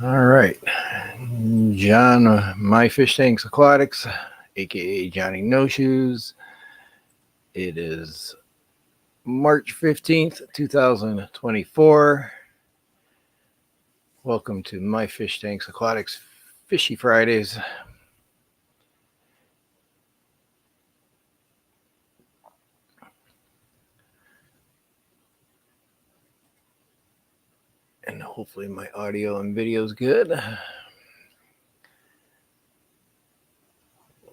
All right. John, MyFishTanksAquatics, aka Johnny No Shoes. It is March 15th, 2024. Welcome to MyFishTanksAquatics Fishy Fridays. And hopefully my audio and video is good. We'll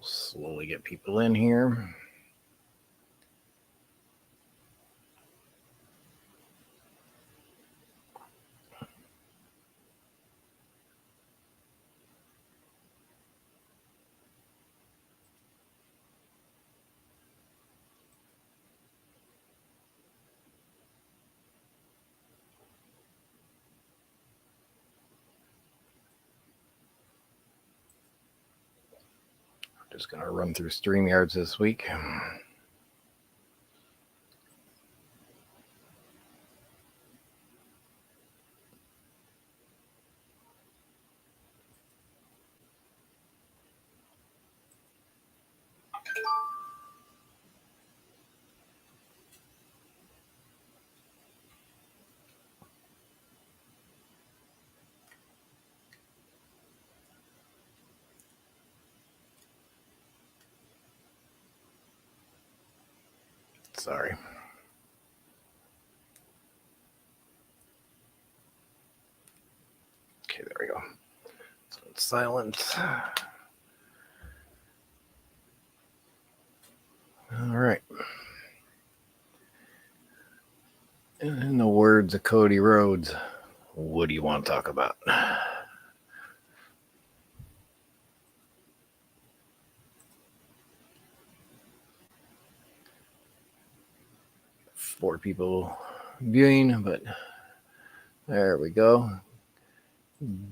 slowly get people in here. Just going to run through StreamYards this week. Sorry. Okay, there we go. So it's silent. All right. In the words of Cody Rhodes, what do you want to talk about? 4 people viewing, but there we go.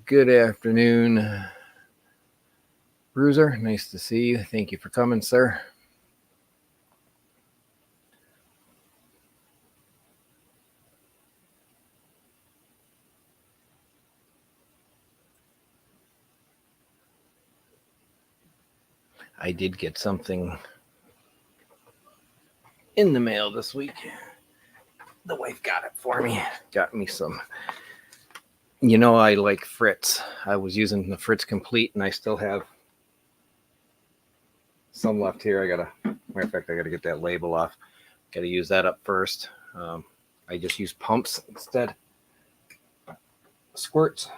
Good afternoon, Bruiser. Nice to see you. Thank you for coming, sir. I did get something in the mail this week. The wife got it for me. Got me some. You know, I like Fritz. I was using the Fritz Complete, and I still have some left here. Matter of fact, I gotta get that label off. Gotta use that up first. I just use pumps instead. Squirts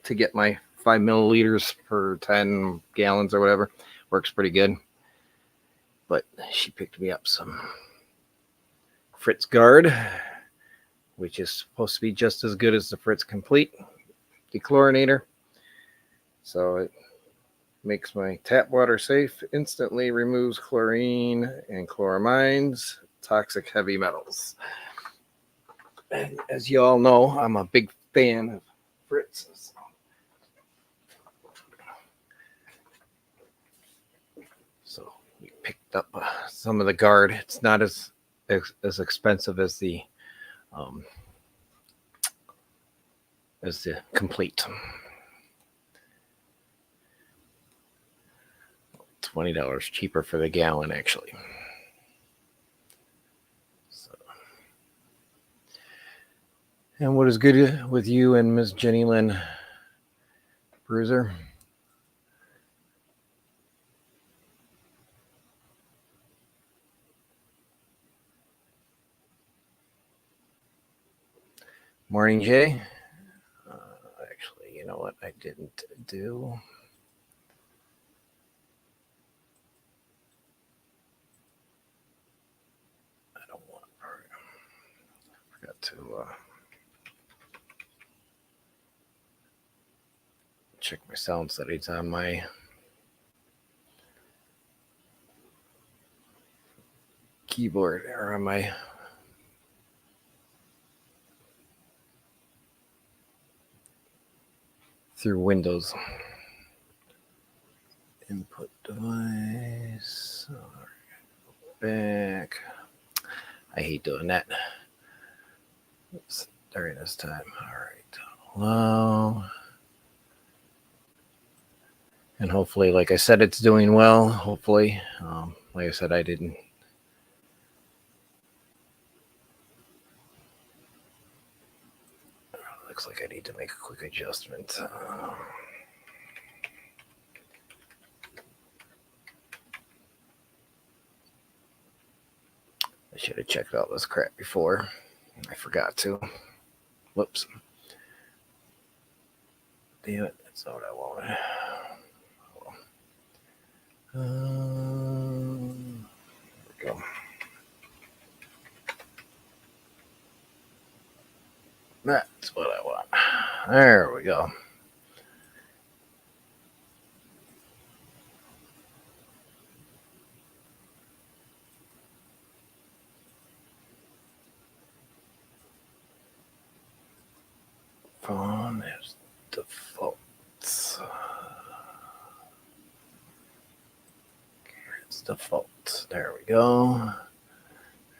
to get my 5 milliliters per 10 gallons or whatever. Works pretty good. But she picked me up some Fritz Guard, which is supposed to be just as good as the Fritz Complete dechlorinator. So it makes my tap water safe, instantly removes chlorine and chloramines, toxic heavy metals. And as you all know, I'm a big fan of Fritz. So we picked up some of the Guard. It's not as expensive as the Complete. $20 cheaper for the gallon, actually. So, and what is good with you and Miss Jenny Lynn, Bruiser? Morning, Jay. Actually, you know what I didn't do? I don't want. I forgot to check my sound settings on my keyboard or on my through Windows. Input device. Back. I hate doing that. Oops, during this time. All right. Allow. And hopefully, like I said, it's doing well. Hopefully, like I said, I didn't. Looks like I need to make a quick adjustment. I should have checked out this crap before. I forgot to. Whoops. Damn it. That's not what I wanted. There we go. That's what I want. There we go. Phone is default. It's default. There we go.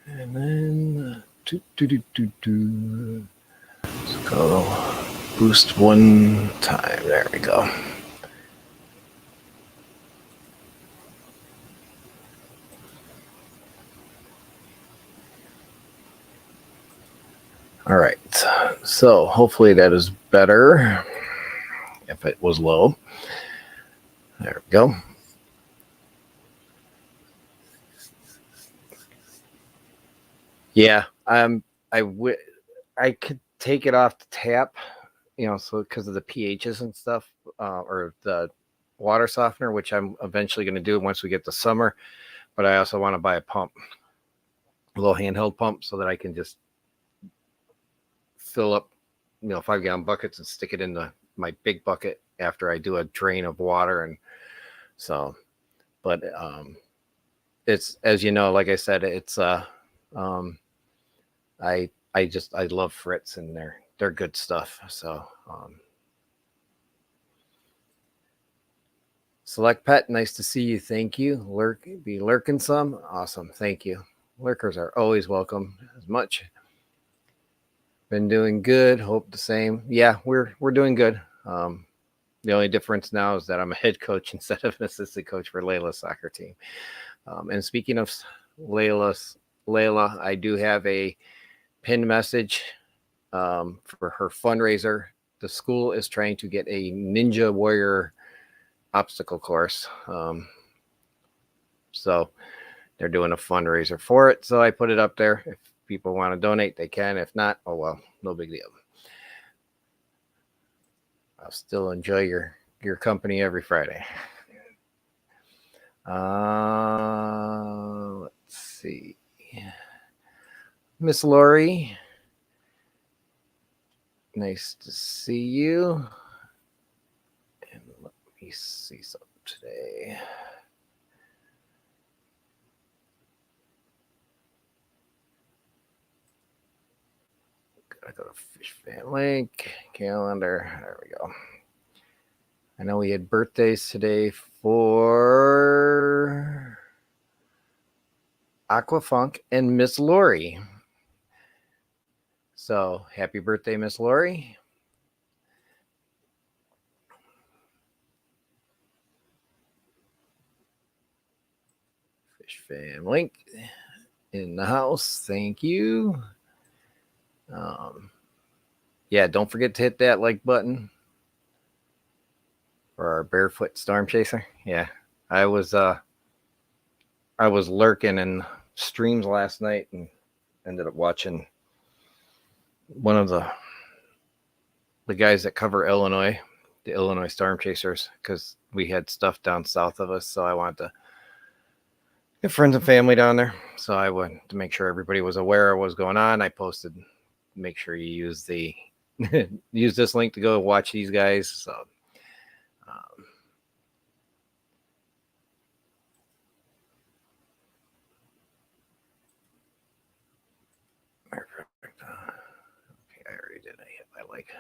And then let's go boost one time. There we go. All right. So hopefully that is better. If it was low. There we go. Yeah, I could take it off the tap, so because of the pHs and stuff, or the water softener, which I'm eventually going to do once we get to summer. But I also want to buy a pump, a little handheld pump, so that I can just fill up, 5-gallon buckets and stick it into my big bucket after I do a drain of water. And so, but it's, as you know, like I said, it's I love Fritz, and they're good stuff. So Select Pet, nice to see you. Thank you. Be lurking some. Awesome. Thank you. Lurkers are always welcome as much. Been doing good. Hope the same. Yeah, we're doing good. The only difference now is that I'm a head coach instead of an assistant coach for Layla's soccer team. And speaking of Layla, I do have a pinned message for her fundraiser. The school is trying to get a Ninja Warrior obstacle course. So they're doing a fundraiser for it. So I put it up there. If people want to donate, they can. If not, oh well, no big deal. I'll still enjoy your company every Friday. Let's see. Miss Lori, nice to see you. And let me see something today. Gotta go to Fish Fan Link calendar. There we go. I know we had birthdays today for Aquafunk and Miss Lori. So happy birthday, Miss Lori. Fish Fan Link in the house. Thank you. Yeah, don't forget to hit that like button for our barefoot storm chaser. Yeah, I was lurking in streams last night and ended up watching one of the guys that cover Illinois, the Illinois Storm Chasers, because we had stuff down south of us. So I wanted to get friends and family down there. So I wanted to make sure everybody was aware of what was going on. I posted, make sure you use the use this link to go watch these guys. So perfect. Okay, I already did. I hit my like.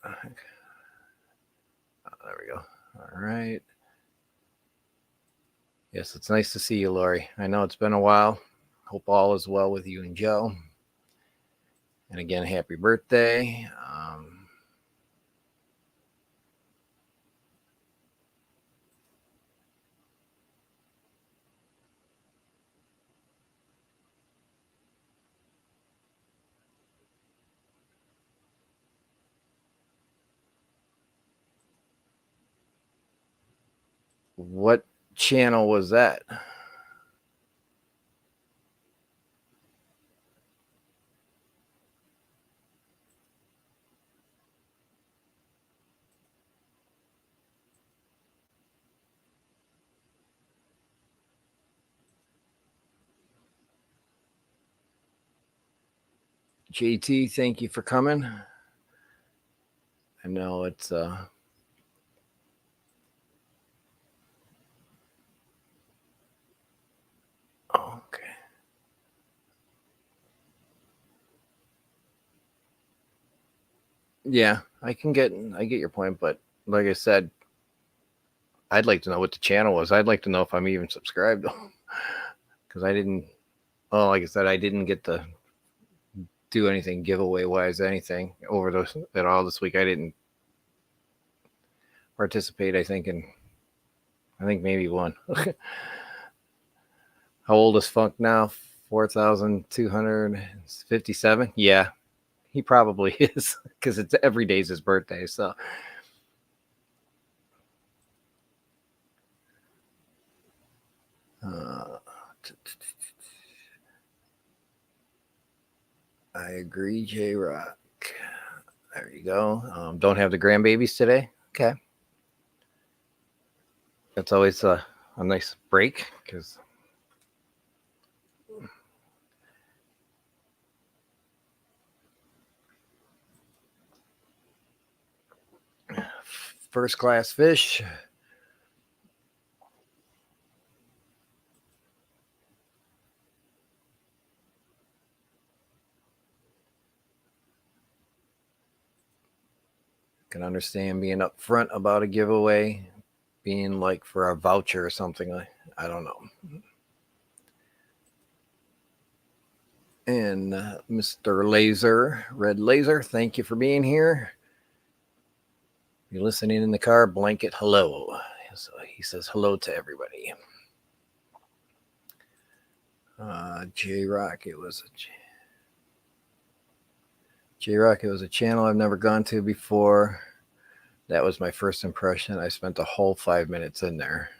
There we go. All right. Yes, it's nice to see you, Lori. I know it's been a while. Hope all is well with you and Joe. And again, happy birthday. What channel was that? JT, thank you for coming. I know it's oh, okay. Yeah, I get your point, but like I said, I'd like to know what the channel was. I'd like to know if I'm even subscribed because I didn't. Oh, like I said, I didn't get to do anything giveaway wise, anything over those at all this week. I didn't participate. I think maybe one. How old is Funk now? 4,257. Yeah, he probably is because it's every day's his birthday. So. I agree, J Rock. There you go. Don't have the grandbabies today. Okay. That's always a nice break because first class fish. Can understand being upfront about a giveaway, being like for a voucher or something. I don't know. And Mr. Laser, Red Laser, thank you for being here. If you're listening in the car, blanket hello. So he says hello to everybody. J Rock, it was a channel I've never gone to before. That was my first impression. I spent a whole 5 minutes in there.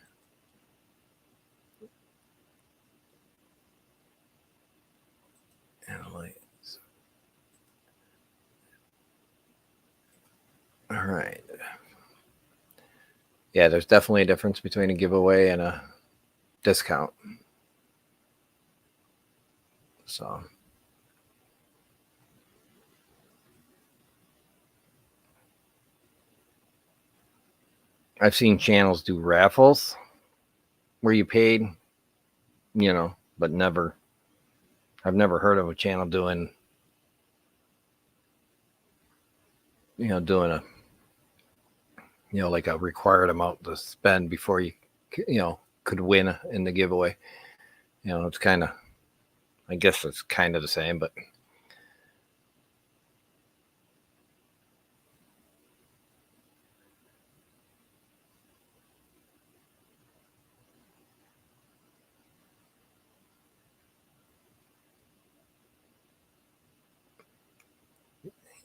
All right. Yeah, there's definitely a difference between a giveaway and a discount. So I've seen channels do raffles where you paid, but I've never heard of a channel doing a like a required amount to spend before you could win in the giveaway. It's kind of, I guess it's kind of the same, but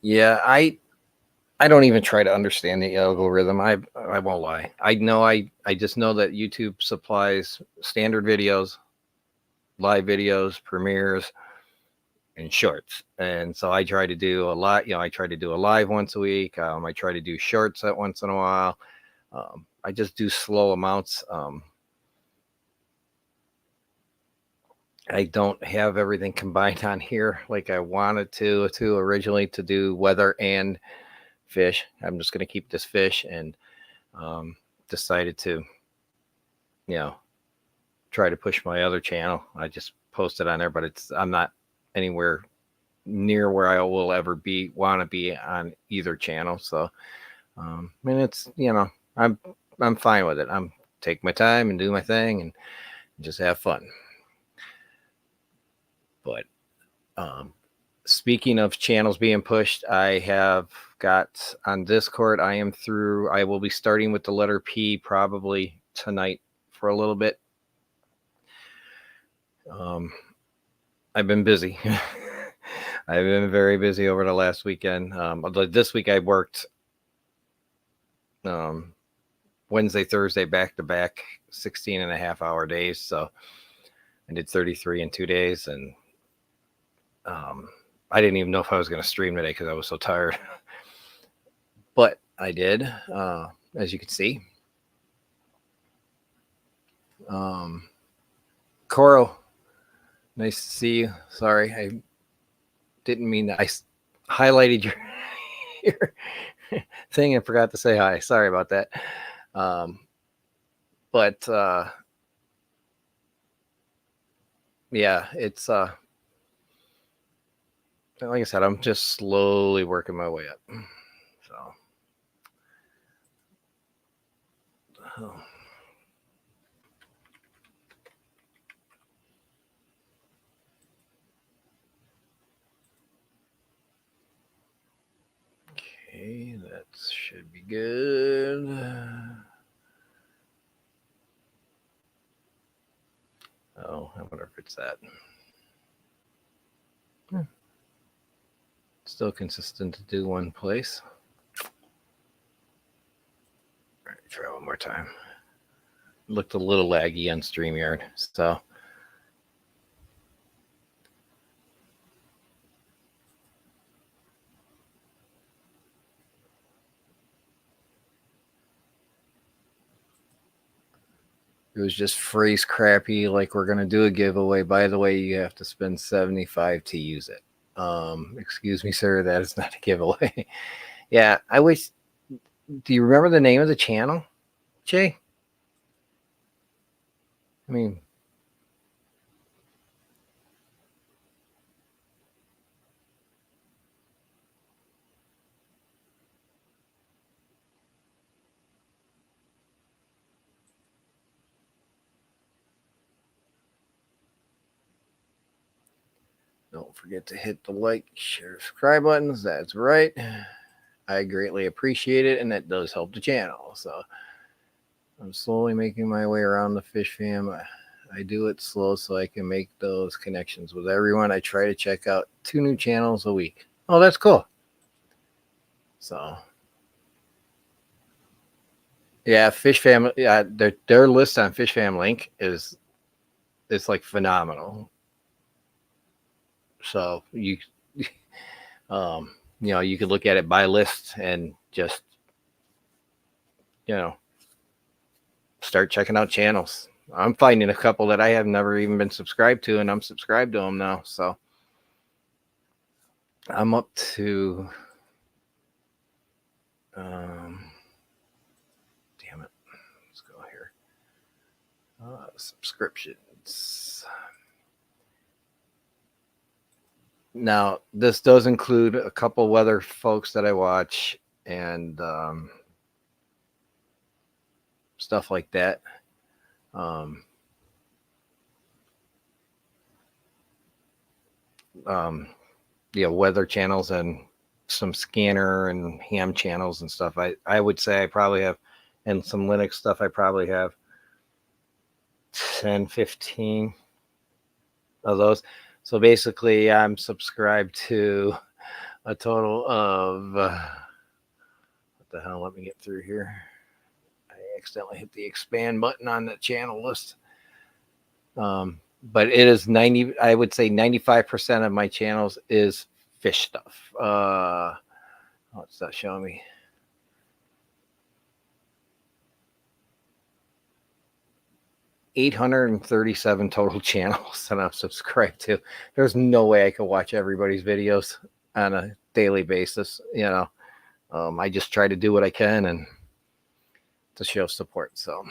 yeah, I don't even try to understand the algorithm. I won't lie. I know I just know that YouTube supplies standard videos, live videos, premieres, and shorts. And so I try to do a lot. I try to do a live once a week. I try to do shorts at once in a while. I just do slow amounts. I don't have everything combined on here like I wanted to originally to do weather and fish. I'm just going to keep this fish and decided to, try to push my other channel. I just posted on there, but I'm not anywhere near where I will ever want to be on either channel. So, it's, I'm fine with it. I'm take my time and do my thing and just have fun. But, speaking of channels being pushed, I have got on Discord. I will be starting with the letter P probably tonight for a little bit. I've been busy. I've been very busy over the last weekend. This week I worked Wednesday, Thursday, back to back 16.5-hour days. So I did 33 in 2 days. And I didn't even know if I was going to stream today because I was so tired. But I did, as you can see. Coro, nice to see you. Sorry, I didn't mean that. I highlighted your thing and forgot to say hi. Sorry about that. But yeah, it's like I said, I'm just slowly working my way up. So. Okay, that should be good. Oh, I wonder if it's that. Still consistent to do one place. All right, try one more time. Looked a little laggy on StreamYard, so. It was just phrase crappy, like we're gonna do a giveaway. By the way, you have to spend $75 to use it. Excuse me, sir, that is not a giveaway. Yeah, I wish. Do you remember the name of the channel, Jay? I mean, don't forget to hit the like, share, subscribe buttons. That's right. I greatly appreciate it, and that does help the channel. So I'm slowly making my way around the fish fam. I do it slow so I can make those connections with everyone. I try to check out 2 new channels a week. Oh, that's cool. So yeah, Fish Fam. Yeah, their list on Fish Fam Link it's like phenomenal. So you you could look at it by list and just start checking out channels. I'm finding a couple that I have never even been subscribed to, and I'm subscribed to them now. So I'm up to damn it. Let's go here. Subscriptions. Now, this does include a couple weather folks that I watch and stuff like that. Weather channels and some scanner and ham channels and stuff. I would say I probably have, and some Linux stuff, I probably have 10, 15 of those. So basically, I'm subscribed to a total of what the hell? Let me get through here. I accidentally hit the expand button on the channel list. But it is 90. I would say 95% of my channels is fish stuff. What's that showing me? 837 total channels that I'm subscribed to. There's no way I could watch everybody's videos on a daily basis. I just try to do what I can and to show support. So.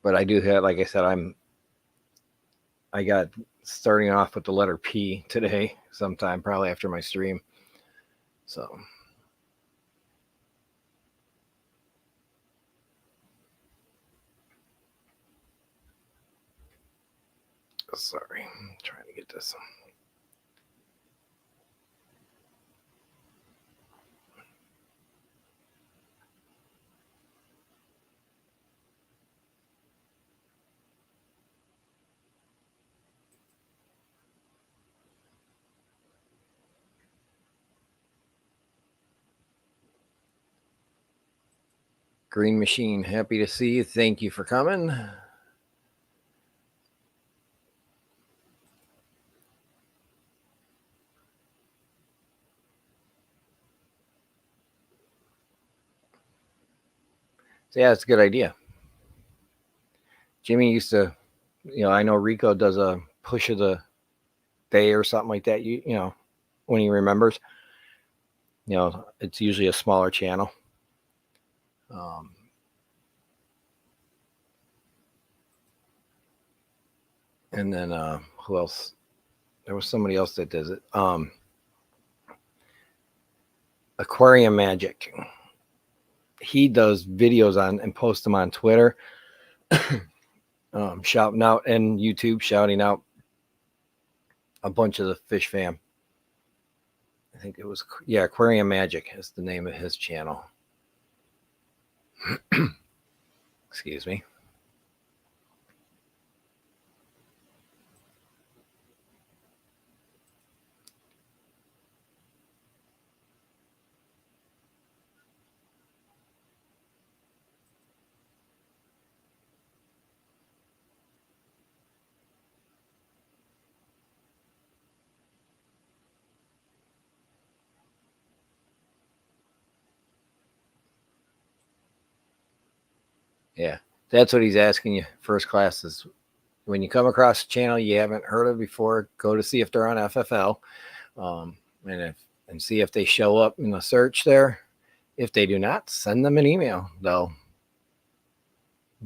But I do have, like I said, I got starting off with the letter P today, sometime probably after my stream. So sorry, I'm trying to get this. Green Machine, happy to see you. Thank you for coming. So yeah, it's a good idea. Jimmy used to, I know Rico does a push of the day or something like that. You know, when he remembers, it's usually a smaller channel. And then who else? There was somebody else that does it. Aquarium Magic. He does videos on and posts them on Twitter, shouting out, and YouTube, shouting out a bunch of the fish fam. I think it was, Aquarium Magic is the name of his channel. Excuse me. Yeah, that's what he's asking you. First class is when you come across a channel you haven't heard of before, go to see if they're on FFL, and see if they show up in the search there. If they do not, send them an email. They'll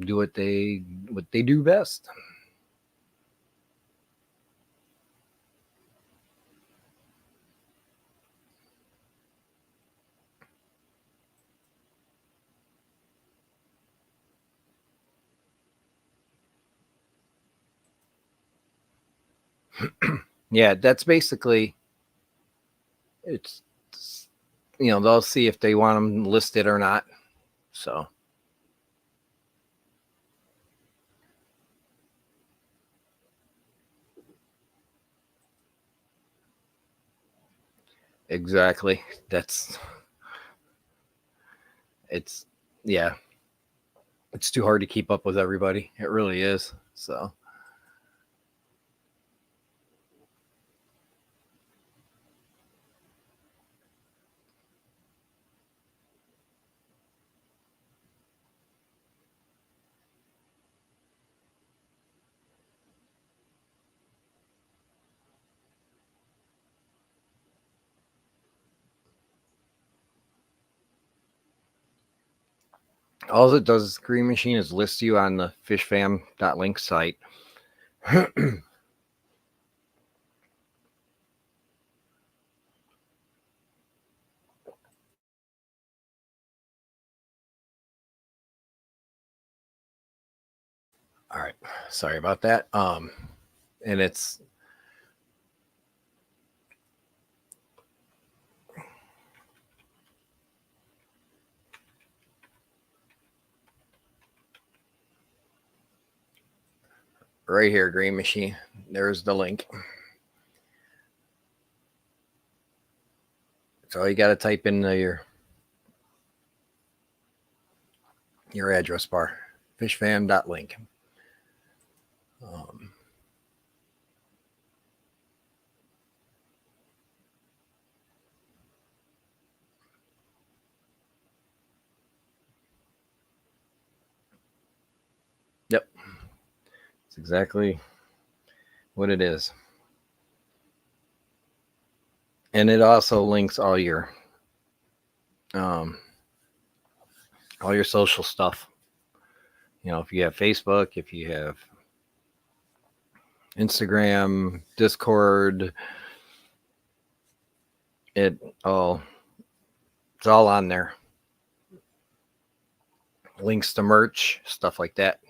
do what they do best. Yeah, that's basically it's they'll see if they want them listed or not. So exactly, it's yeah, it's too hard to keep up with everybody. It really is. So all it does, Green Machine, is list you on the fishfam.link site. All right, sorry about that. And it's right here, Green Machine. There's the link. So you got to type in your address bar, fishfam.link. Yep, it's exactly what it is. And it also links all your social stuff. if you have Facebook, if you have Instagram, Discord, it's all on there. Links to merch, stuff like that.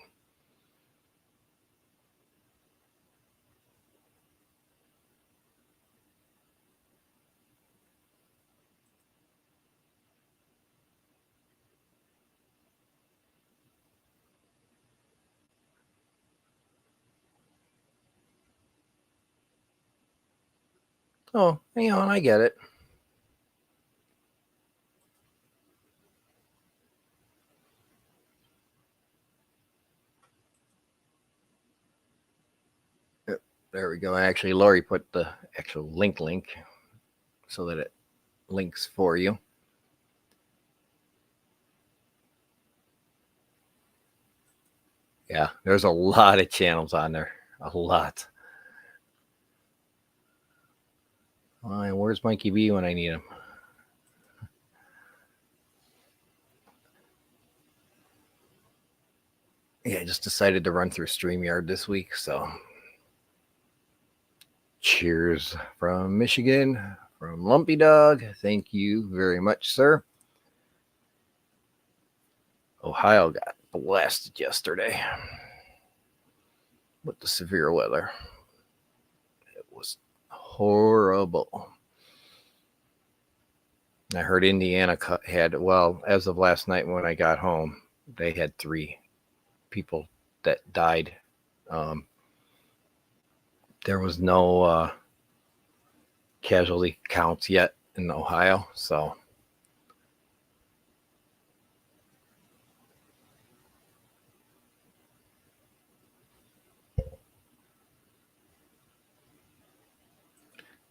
Oh, hang on, I get it. There we go. Actually, Lori put the actual link so that it links for you. Yeah, there's a lot of channels on there. A lot. Well, where's Mikey B when I need him? Yeah, I just decided to run through StreamYard this week, so cheers from Michigan, from Lumpy Dog. Thank you very much, sir. Ohio got blasted yesterday with the severe weather. It was horrible. I heard Indiana had, well, as of last night when I got home, they had 3 people that died. There was no casualty counts yet in Ohio, so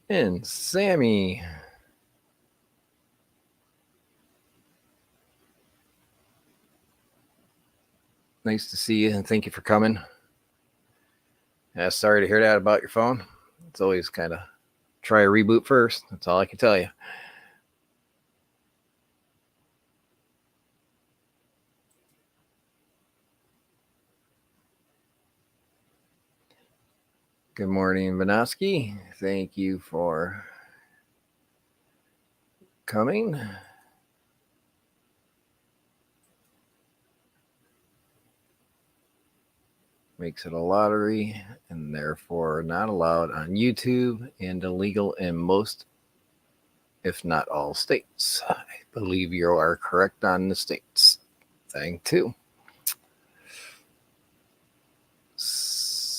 and Sammy. Nice to see you and thank you for coming. Yeah, sorry to hear that about your phone. It's always kind of try a reboot first. That's all I can tell you. Good morning, Vanoski. Thank you for coming. Makes it a lottery and therefore not allowed on YouTube and illegal in most, if not all, states. I believe you are correct on the states thing too.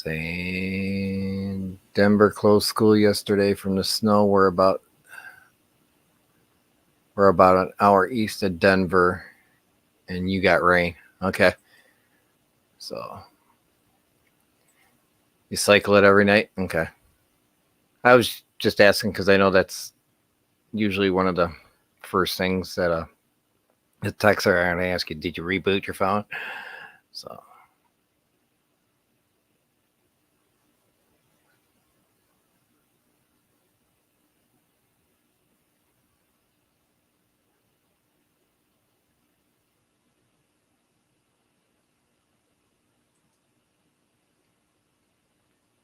Saying Denver closed school yesterday from the snow. We're about an hour east of Denver, and you got rain. Okay, so you cycle it every night. Okay, I was just asking because I know that's usually one of the first things that the texter are going to ask you. Did you reboot your phone? So.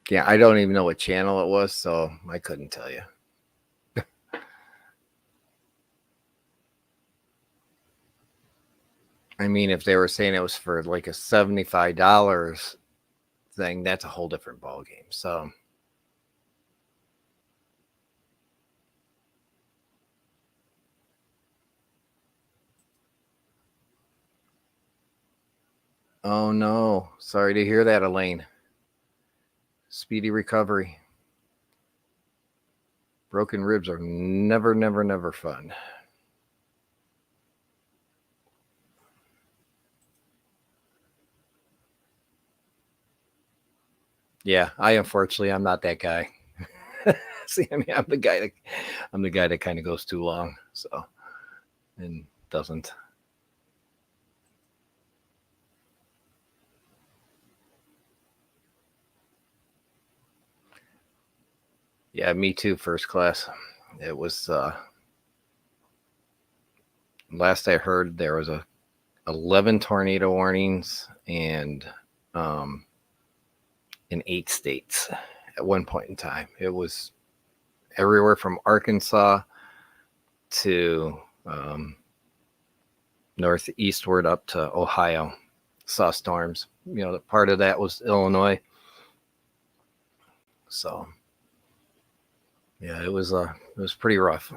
Yeah, I don't even know what channel it was, so I couldn't tell you. I mean, if they were saying it was for like a $75 thing, that's a whole different ballgame. So, oh no, sorry to hear that, Elaine. Speedy recovery. Broken ribs are never fun. Yeah, unfortunately I'm not that guy. See, I mean, I'm the guy that kind of goes too long, so and doesn't. Yeah, me too. First class. It was. Last I heard, there was a 11 tornado warnings and in 8 states at one point in time. It was everywhere from Arkansas to northeastward up to Ohio. Saw storms. Part of that was Illinois. So yeah, it was pretty rough.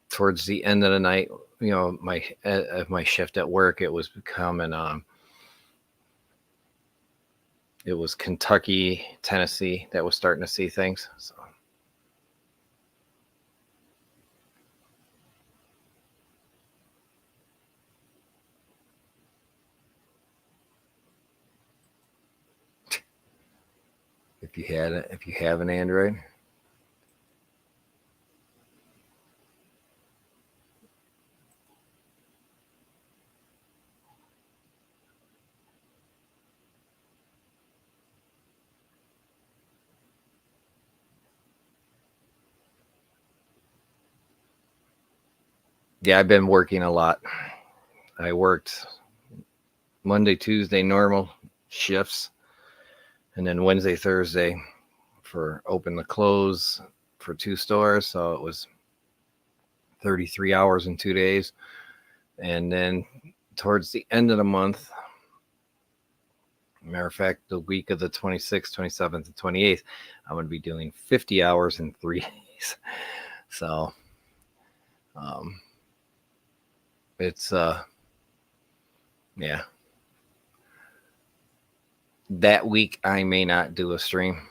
Towards the end of the night, my shift at work, it was becoming it was Kentucky, Tennessee that was starting to see things. So if you have an Android, yeah, I've been working a lot. I worked Monday, Tuesday normal shifts, and then Wednesday, Thursday for open to close for 2 stores. So it was 33 hours in 2 days. And then towards the end of the month, matter of fact, the week of the 26th, 27th, and 28th, I'm going to be doing 50 hours in 3 days. So it's yeah. That week I may not do a stream.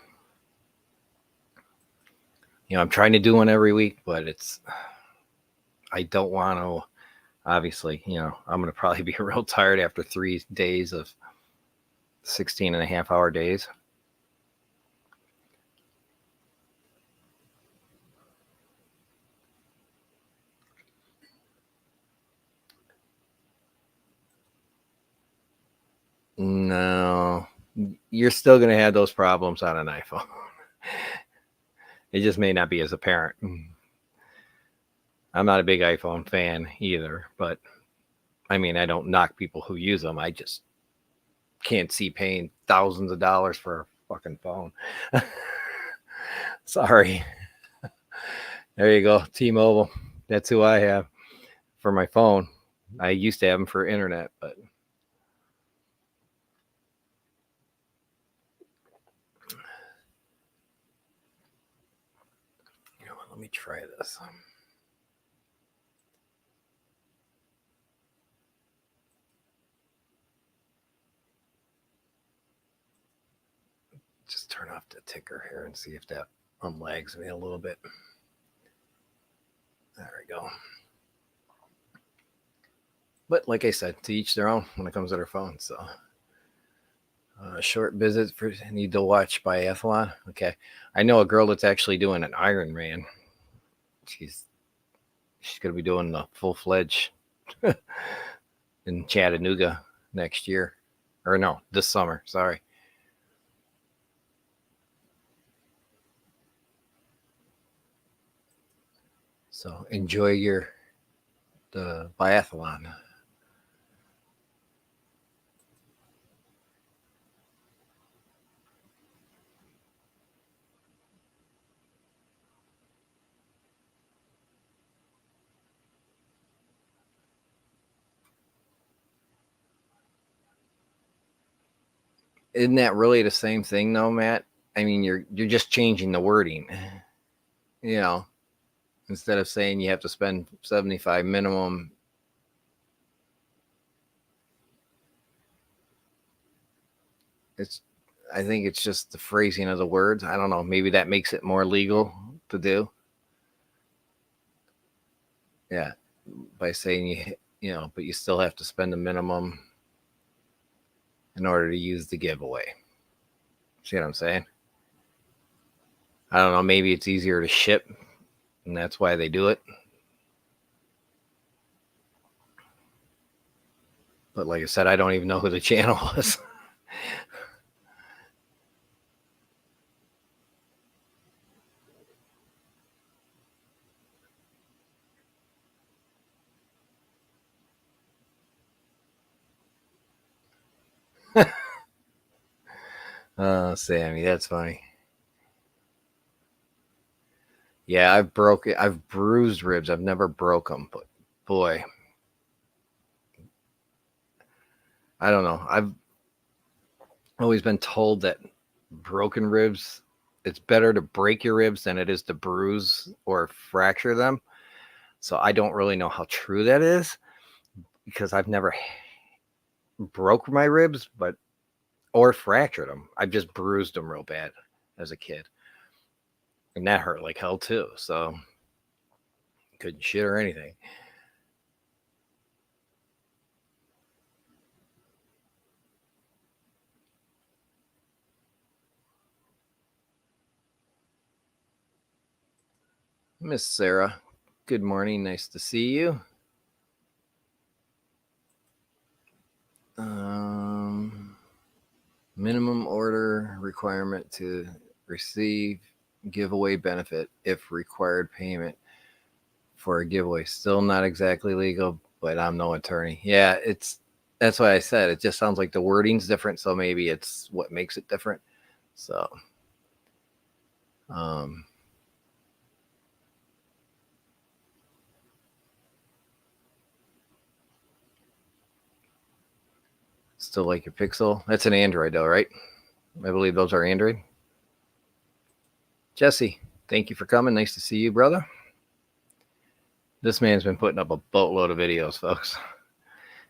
I'm trying to do one every week, but I don't want to, obviously, I'm going to probably be real tired after 3 days of 16 and a half hour days. No, you're still going to have those problems on an iPhone. It just may not be as apparent. I'm not a big iPhone fan either, but I mean, I don't knock people who use them. I just can't see paying thousands of dollars for a fucking phone. Sorry. There you go. T-Mobile. That's who I have for my phone. I used to have them for internet, but let me try this. Just turn off the ticker here and see if that unlags me a little bit. There we go. But like I said, to each their own when it comes to their phone. So short visits for need to watch biathlon. Okay, I know a girl that's actually doing an Ironman. She's going to be doing the full-fledged in Chattanooga next year, or no, this summer. Sorry. So enjoy the biathlon. Isn't that really the same thing though, Matt? I mean, you're just changing the wording. Instead of saying you have to spend 75 minimum, I think it's just the phrasing of the words. I don't know. Maybe that makes it more legal to do. Yeah, by saying but you still have to spend a minimum in order to use the giveaway. See what I'm saying? I don't know. Maybe it's easier to ship, and that's why they do it. But like I said, I don't even know who the channel was. Sammy, that's funny. Yeah, I've bruised ribs. I've never broke them, but boy, I don't know. I've always been told that broken ribs, it's better to break your ribs than it is to bruise or fracture them. So I don't really know how true that is because I've never broke my ribs, but or fractured them. I've just bruised them real bad as a kid, and that hurt like hell too. So couldn't shit or anything. Miss Sarah, good morning. Nice to see you. Minimum order requirement to receive giveaway benefit if required payment for a giveaway. Still not exactly legal, but I'm no attorney. Yeah, that's why I said it just sounds like the wording's different, so maybe it's what makes it different. So, um, still like your Pixel. That's an Android, though, right? I believe those are Android. Jesse, thank you for coming. Nice to see you, brother. This man's been putting up a boatload of videos, folks.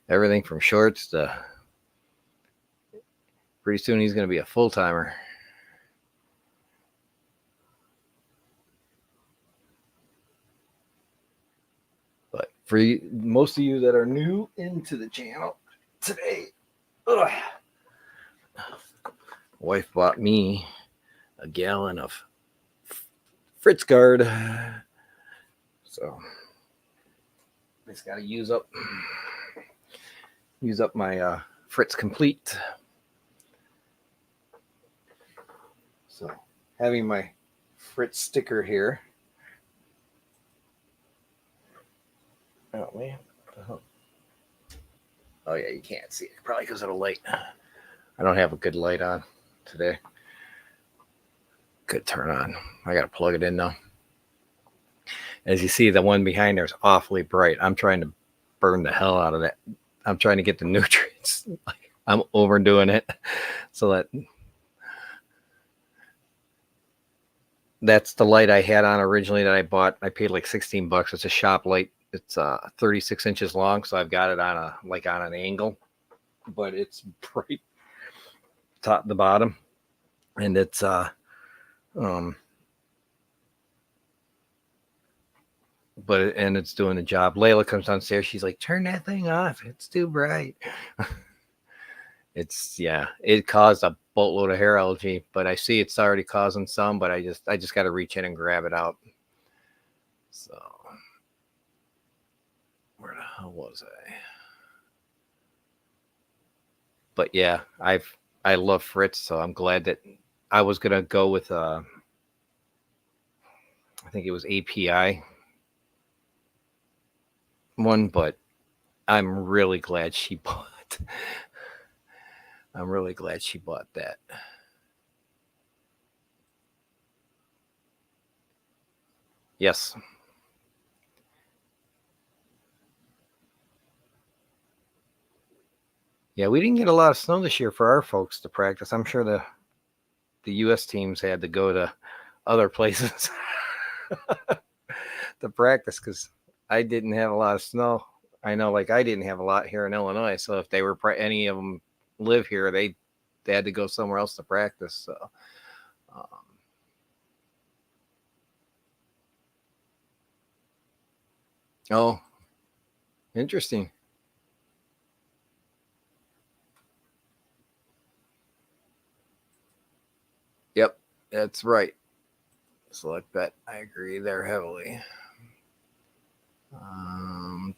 Everything from shorts to pretty soon he's going to be a full timer. But for most of you that are new into the channel today, wife bought me a gallon of Fritz Guard. So I just got to use up my Fritz Complete. So having my Fritz sticker here. Oh man. Oh yeah, you can't see it. Probably because of the light. I don't have a good light on today. Good turn on. I gotta plug it in now. As you see, the one behind there is awfully bright. I'm trying to burn the hell out of that. I'm trying to get the nutrients. I'm overdoing it. So that's the light I had on originally that I bought. I paid like $16. It's a shop light. It's 36 inches long, so I've got it on an angle, but it's bright top to bottom, and it's but it's doing the job. Layla comes downstairs. She's like, "Turn that thing off. It's too bright." It caused a boatload of hair allergy, but I see it's already causing some. But I just got to reach in and grab it out. So where the hell was I? But yeah, I love Fritz, so I'm glad that I was gonna go with I think it was API one, but I'm really glad she bought. I'm really glad she bought that. Yes. Yeah, we didn't get a lot of snow this year for our folks to practice. I'm sure the U.S. teams had to go to other places to practice because I didn't have a lot of snow. I know, like I didn't have a lot here in Illinois. So if they were any of them live here, they had to go somewhere else to practice. So, um, oh, interesting. Yep, that's right. Select bet. I agree there heavily. Um,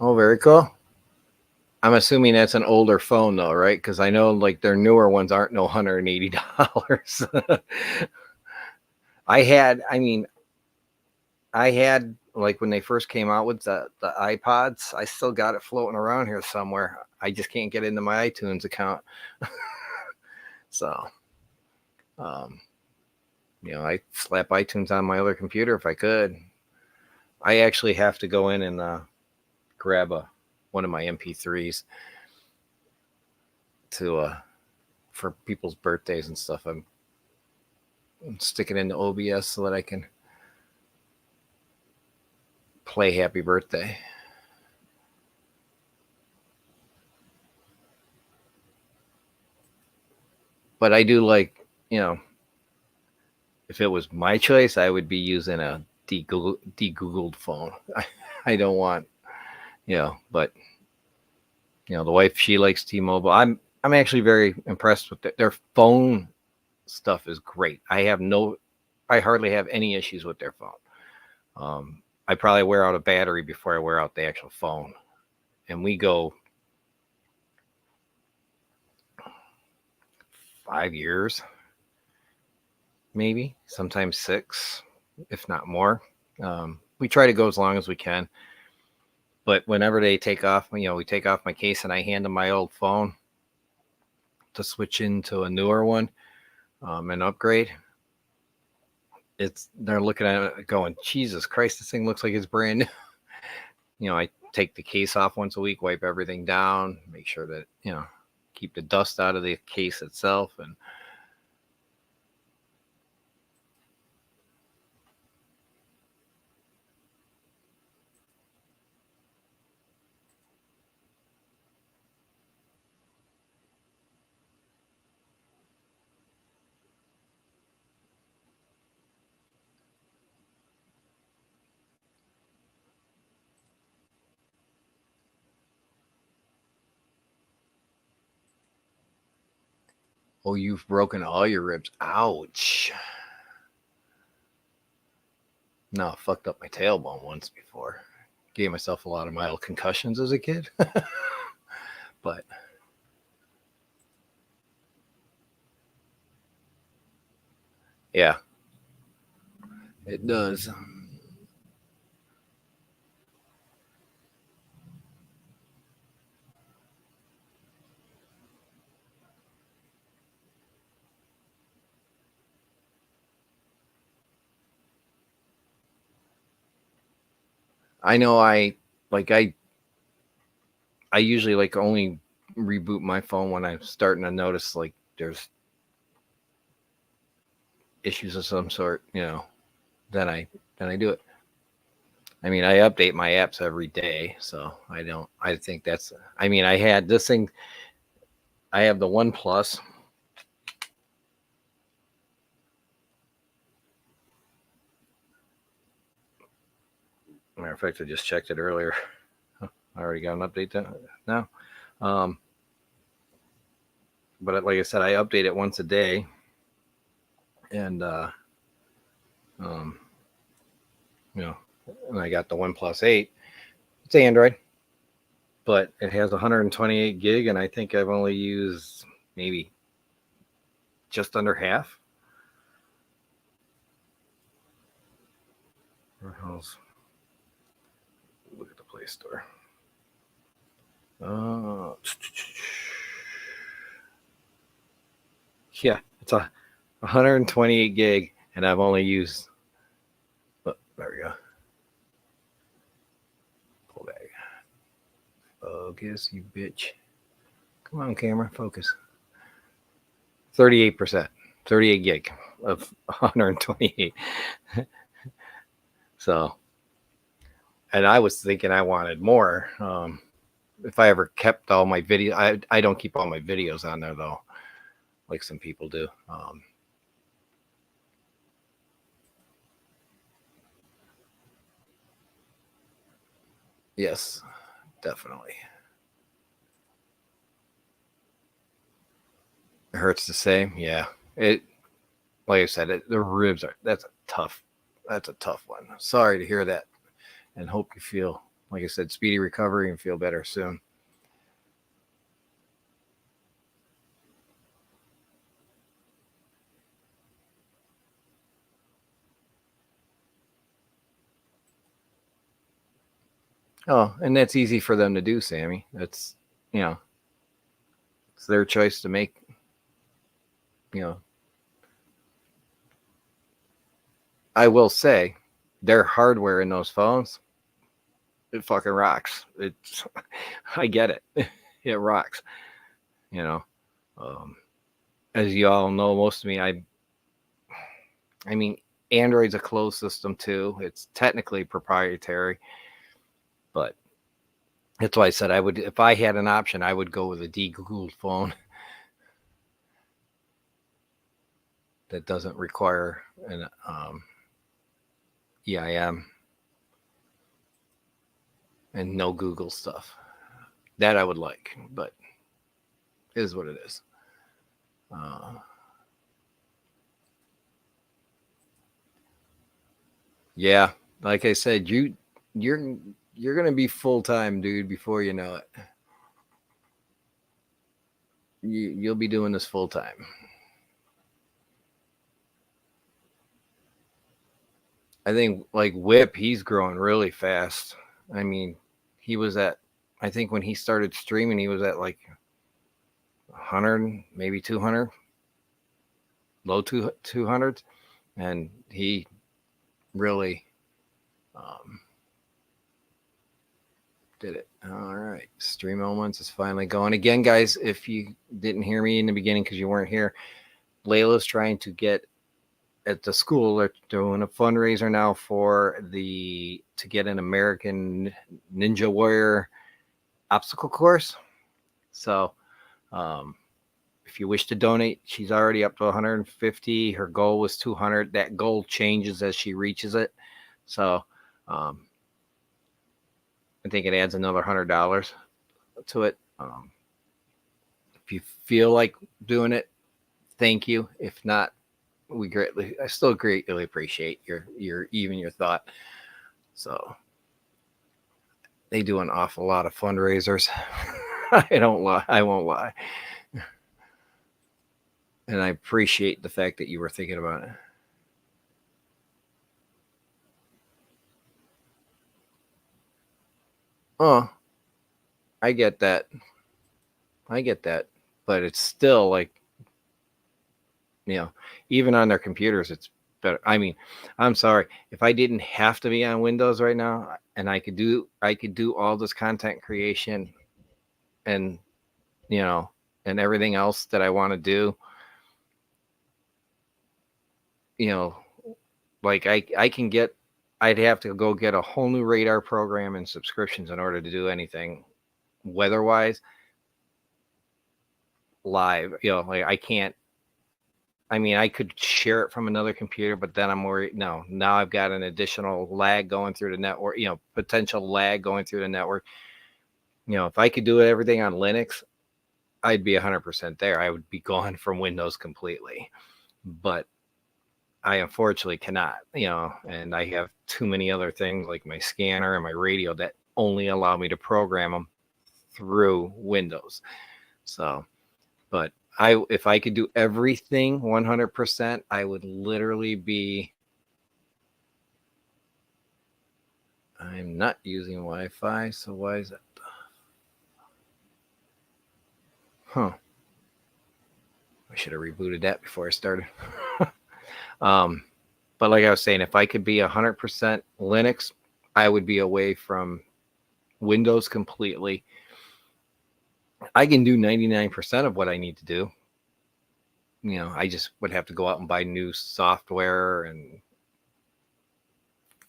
Oh, very cool. I'm assuming that's an older phone though, right? Because I know like their newer ones aren't no $180. I had like when they first came out with the iPods, I still got it floating around here somewhere. I just can't get into my iTunes account. So, um, I slap iTunes on my other computer if I could. I actually have to go in and grab one of my MP3s to for people's birthdays and stuff. I'm sticking into OBS so that I can play Happy Birthday. But I do like, if it was my choice, I would be using a de-Googled phone. I don't want, but the wife, she likes T-Mobile. I'm actually very impressed with their phone stuff is great. I hardly have any issues with their phone. I probably wear out a battery before I wear out the actual phone. And we go 5 years, maybe, sometimes 6, if not more. We try to go as long as we can. But whenever they take off, we take off my case and I hand them my old phone to switch into a newer one and upgrade. They're looking at it going, Jesus Christ, this thing looks like it's brand new. I take the case off once a week, wipe everything down, make sure that, keep the dust out of the case itself. And oh, you've broken all your ribs. Ouch. No, I fucked up my tailbone once before. Gave myself a lot of mild concussions as a kid. But yeah, it does. I know I usually like only reboot my phone when I'm starting to notice like there's issues of some sort, then I do it. I mean, I update my apps every day, so I think that's, I had this thing, I have the OnePlus. Matter of fact, I just checked it earlier. I already got an update now. But like I said, I update it once a day. And, and I got the OnePlus 8. It's Android, but it has 128 gig, and I think I've only used maybe just under half. Look at the Play Store. Yeah, it's a 128 gig, and I've only used. Oh, there we go. Pull back. Focus, you bitch. Come on, camera, focus. 38%, 38 gig of 128. So, and I was thinking I wanted more. If I ever kept all my videos, I don't keep all my videos on there though, like some people do. Yes, definitely. It hurts to say. Yeah. Like I said, the ribs that's a tough one. Sorry to hear that, and hope you feel like I said, speedy recovery and feel better soon. Oh, and that's easy for them to do, Sammy. That's, it's their choice to make, I will say their hardware in those phones, it fucking rocks. It's, I get it. It rocks. As you all know, most of me, I mean, Android's a closed system too. It's technically proprietary, but that's why I said if I had an option, I would go with a de-Googled phone that doesn't require an EIM and no Google stuff. That I would like, but it is what it is. Yeah, like I said, you're gonna be full time, dude, before you know it. You'll be doing this full time. I think like Whip, he's growing really fast. I mean, he was at, I think when he started streaming, he was at like 100, maybe 200, low 200s, and he really did it. All right, Stream Elements is finally going again, guys. If you didn't hear me in the beginning because you weren't here, Layla's trying to get at the school. They're doing a fundraiser now to get an American Ninja Warrior obstacle course. So, if you wish to donate, she's already up to 150. Her goal was 200. That goal changes as she reaches it. So, I think it adds another $100 to it. If you feel like doing it, thank you. If not, I still greatly appreciate your thought. So they do an awful lot of fundraisers. I won't lie. And I appreciate the fact that you were thinking about it. Oh, I get that. But it's still like, even on their computers, it's better. I mean, I'm sorry. If I didn't have to be on Windows right now and I could do all this content creation and, and everything else that I want to do, like I'd have to go get a whole new radar program and subscriptions in order to do anything weather-wise live. Like I can't. I mean, I could share it from another computer, but then I'm worried. No, now I've got an additional lag going through the network, potential lag going through the network. If I could do everything on Linux, I'd be 100% there. I would be gone from Windows completely. But I unfortunately cannot, and I have too many other things like my scanner and my radio that only allow me to program them through Windows. So, but if I could do everything 100%, I would literally be. I'm not using Wi-Fi, so why is that? Huh. I should have rebooted that before I started. But like I was saying, if I could be 100% Linux, I would be away from Windows completely. I can do 99% of what I need to do. I just would have to go out and buy new software and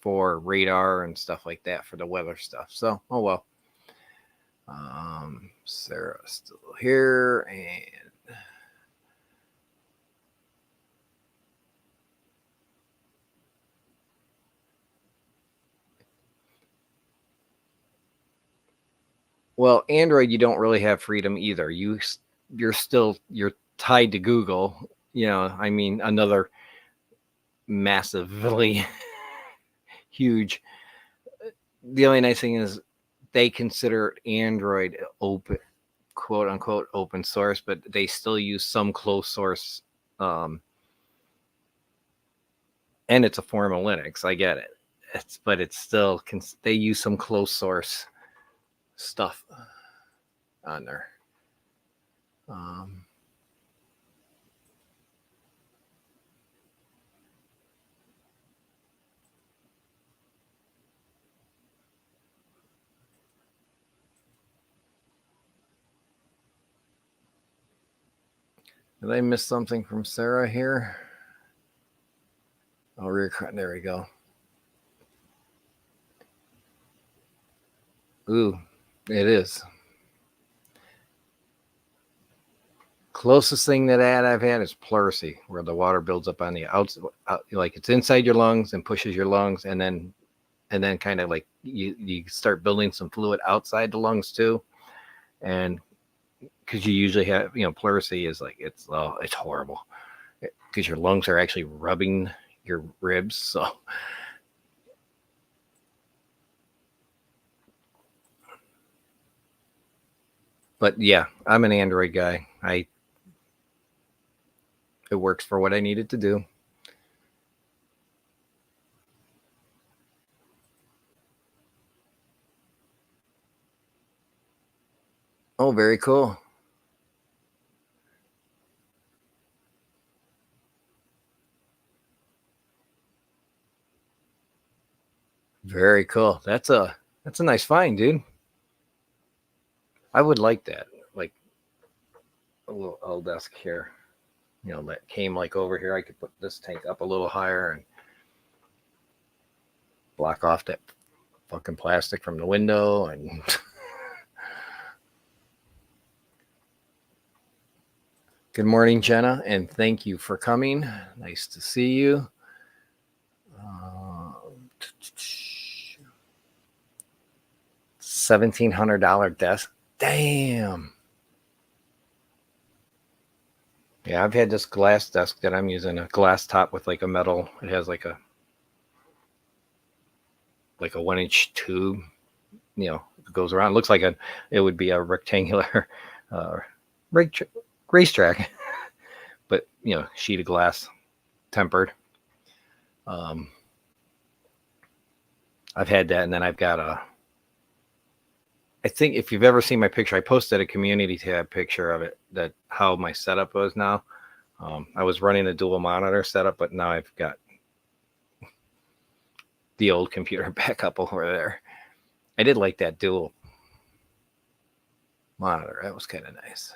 for radar and stuff like that for the weather stuff. So, oh well. Sarah's still here, and well, Android, you don't really have freedom either. You're tied to Google. I mean, another massively huge. The only nice thing is they consider Android open, quote unquote, open source, but they still use some closed source. And it's a form of Linux. I get it. But it's still, they use some closed source stuff on there. Did I miss something from Sarah here? Oh, there we go. Ooh, it is. Closest thing to that I've had is pleurisy, where the water builds up on the outside, like it's inside your lungs and pushes your lungs, and then kind of like you start building some fluid outside the lungs too, and because you usually have, pleurisy is like it's horrible because your lungs are actually rubbing your ribs, so. But yeah, I'm an Android guy. It works for what I need it to do. Oh, very cool. Very cool. That's a nice find, dude. I would like that. Like a little L desk here. That came like over here. I could put this tank up a little higher and block off that fucking plastic from the window and Good morning, Jenna, and thank you for coming. Nice to see you. $1,700 desk. Damn. Yeah, I've had this glass desk that I'm using, a glass top with like a metal. It has like a 1-inch tube, it goes around. It looks like it would be a rectangular racetrack, but sheet of glass, tempered. I've had that, and then I've got I think if you've ever seen my picture, I posted a community tab picture of it, that how my setup was now. I was running a dual monitor setup, but now I've got the old computer back up over there. I did like that dual monitor. That was kind of nice.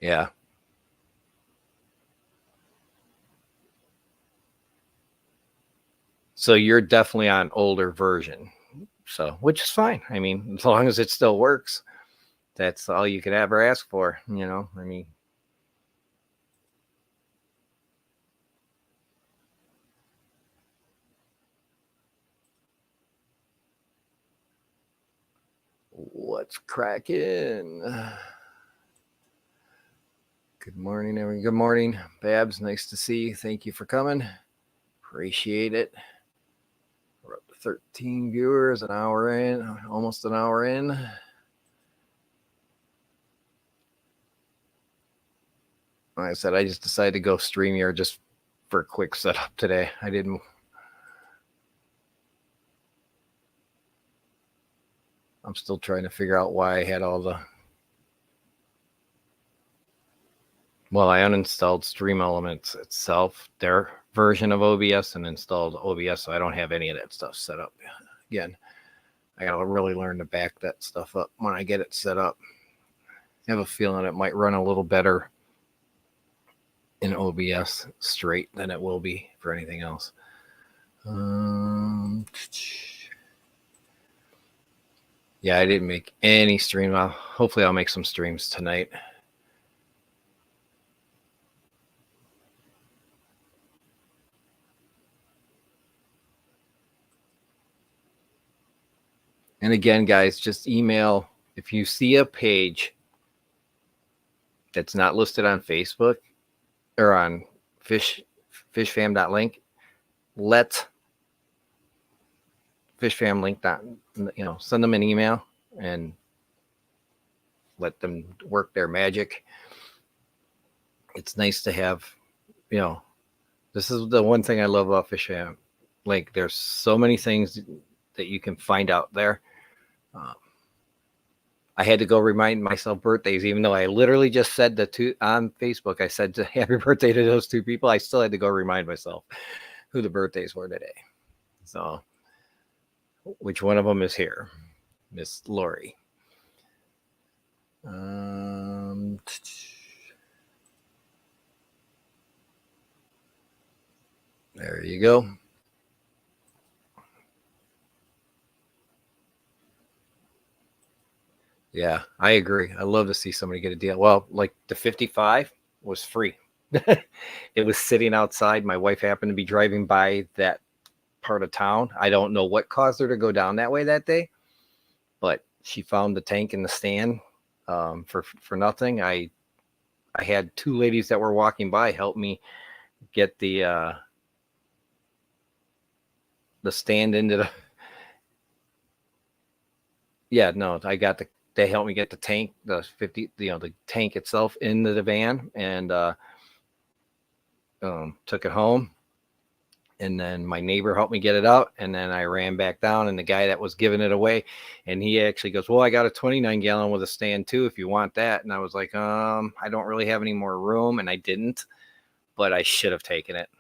Yeah. So you're definitely on older version. So, which is fine. I mean, as long as it still works, that's all you could ever ask for, I mean. What's cracking? Good morning, everyone. Good morning, Babs. Nice to see you. Thank you for coming. Appreciate it. We're up to 13 viewers, an hour in, almost an hour in. Like I said, I just decided to go StreamYard just for a quick setup today. I'm still trying to figure out why I had all the. Well, I uninstalled Stream Elements itself, their version of OBS, and installed OBS, so I don't have any of that stuff set up. Again, I gotta really learn to back that stuff up when I get it set up. I have a feeling it might run a little better in OBS straight than it will be for anything else. Yeah, I didn't make any stream. Hopefully I'll make some streams tonight. And again, guys, just email if you see a page that's not listed on Facebook or on fishfam.link, let fishfam.link, send them an email and let them work their magic. It's nice to have, this is the one thing I love about FishFam. Like, there's so many things that you can find out there. I had to go remind myself birthdays, even though I literally just said on Facebook, I said happy birthday to those two people. I still had to go remind myself who the birthdays were today. So, which one of them is here? Miss Lori. There you go. Yeah, I agree. I love to see somebody get a deal. Well, like the 55 was free. It was sitting outside. My wife happened to be driving by that part of town. I don't know what caused her to go down that way that day, but she found the tank in the stand for nothing. I had two ladies that were walking by help me get the stand into the. Yeah, no, they helped me get the tank, the tank itself into the van, and took it home. And then my neighbor helped me get it out, and then I ran back down, and the guy that was giving it away, and he actually goes, well, I got a 29-gallon with a stand too if you want that. And I was like, I don't really have any more room, and I didn't, but I should have taken it,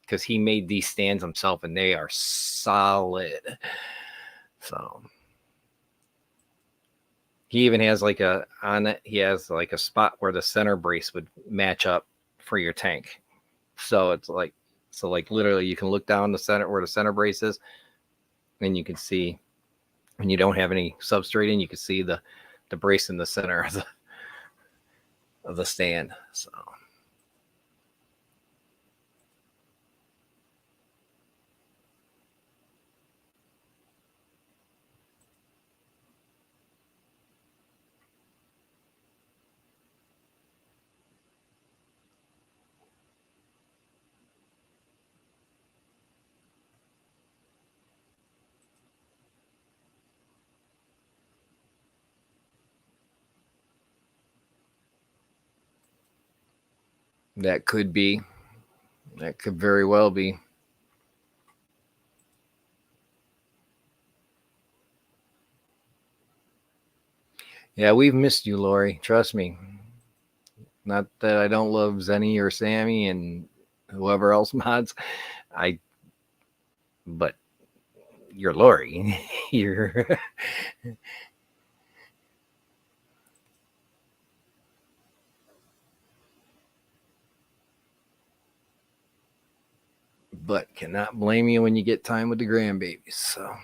because he made these stands himself, and they are solid. So he even has he has like a spot where the center brace would match up for your tank. So it's like literally you can look down the center where the center brace is, and you can see when you don't have any substrate in, you can see the brace in the center of the stand. So that could very well be. Yeah, we've missed you, Lori. Trust me. Not that I don't love Zenny or Sammy and whoever else mods. But you're Lori. You're but cannot blame you when you get time with the grandbabies. So I'm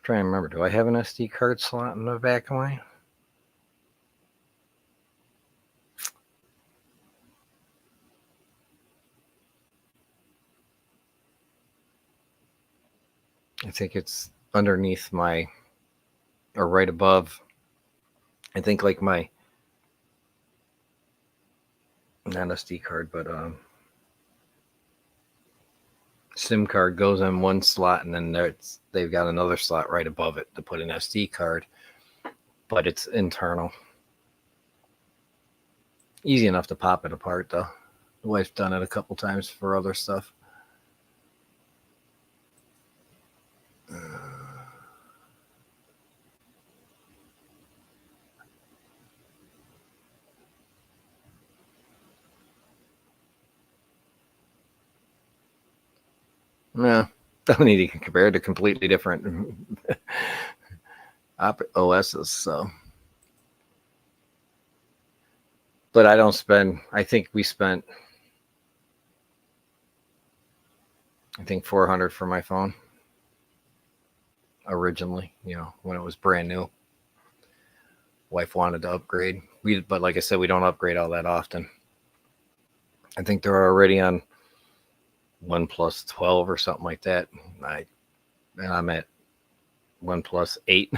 trying to remember, do I have an SD card slot in the back of mine? I think it's underneath or right above. I think like my, not SD card, but SIM card goes in one slot, and then they've got another slot right above it to put an SD card, but it's internal. Easy enough to pop it apart, though. The wife's done it a couple times for other stuff. No, don't need to compare to completely different OSs. So, but I don't spend. I think we spent. I think $400 for my phone. originally, when it was brand new. Wife wanted to upgrade. But like I said, we don't upgrade all that often. I think they're already on OnePlus 12 or something like that. And I'm at OnePlus 8.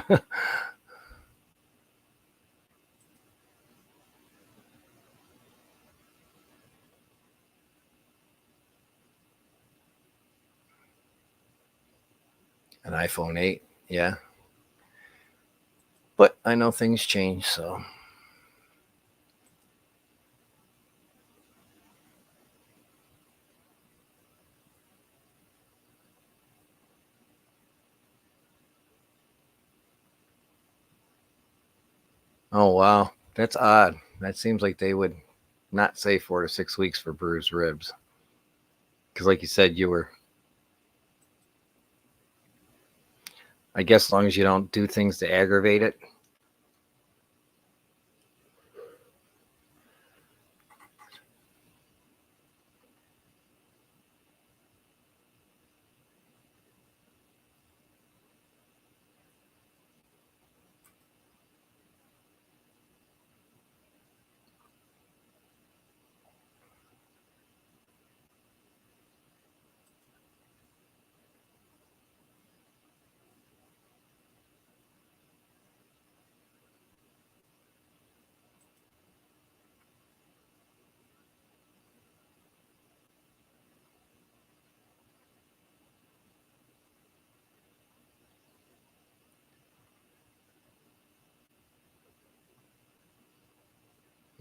An iPhone 8, yeah. But I know things change, so. Oh, wow. That's odd. That seems like they would not say 4 to 6 weeks for bruised ribs. Because like you said, I guess as long as you don't do things to aggravate it.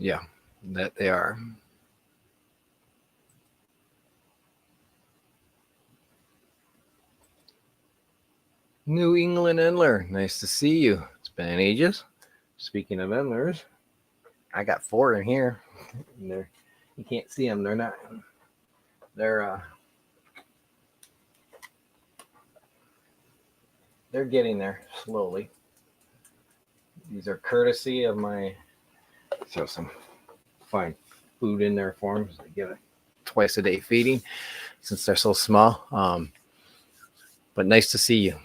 Yeah, that they are. New England Endler, nice to see you. It's been ages. Speaking of Endlers, I got 4 in here. You can't see them. They're getting there slowly. These are courtesy of my. So some fine food in there for them. So I get a twice a day feeding since they're so small. But nice to see you.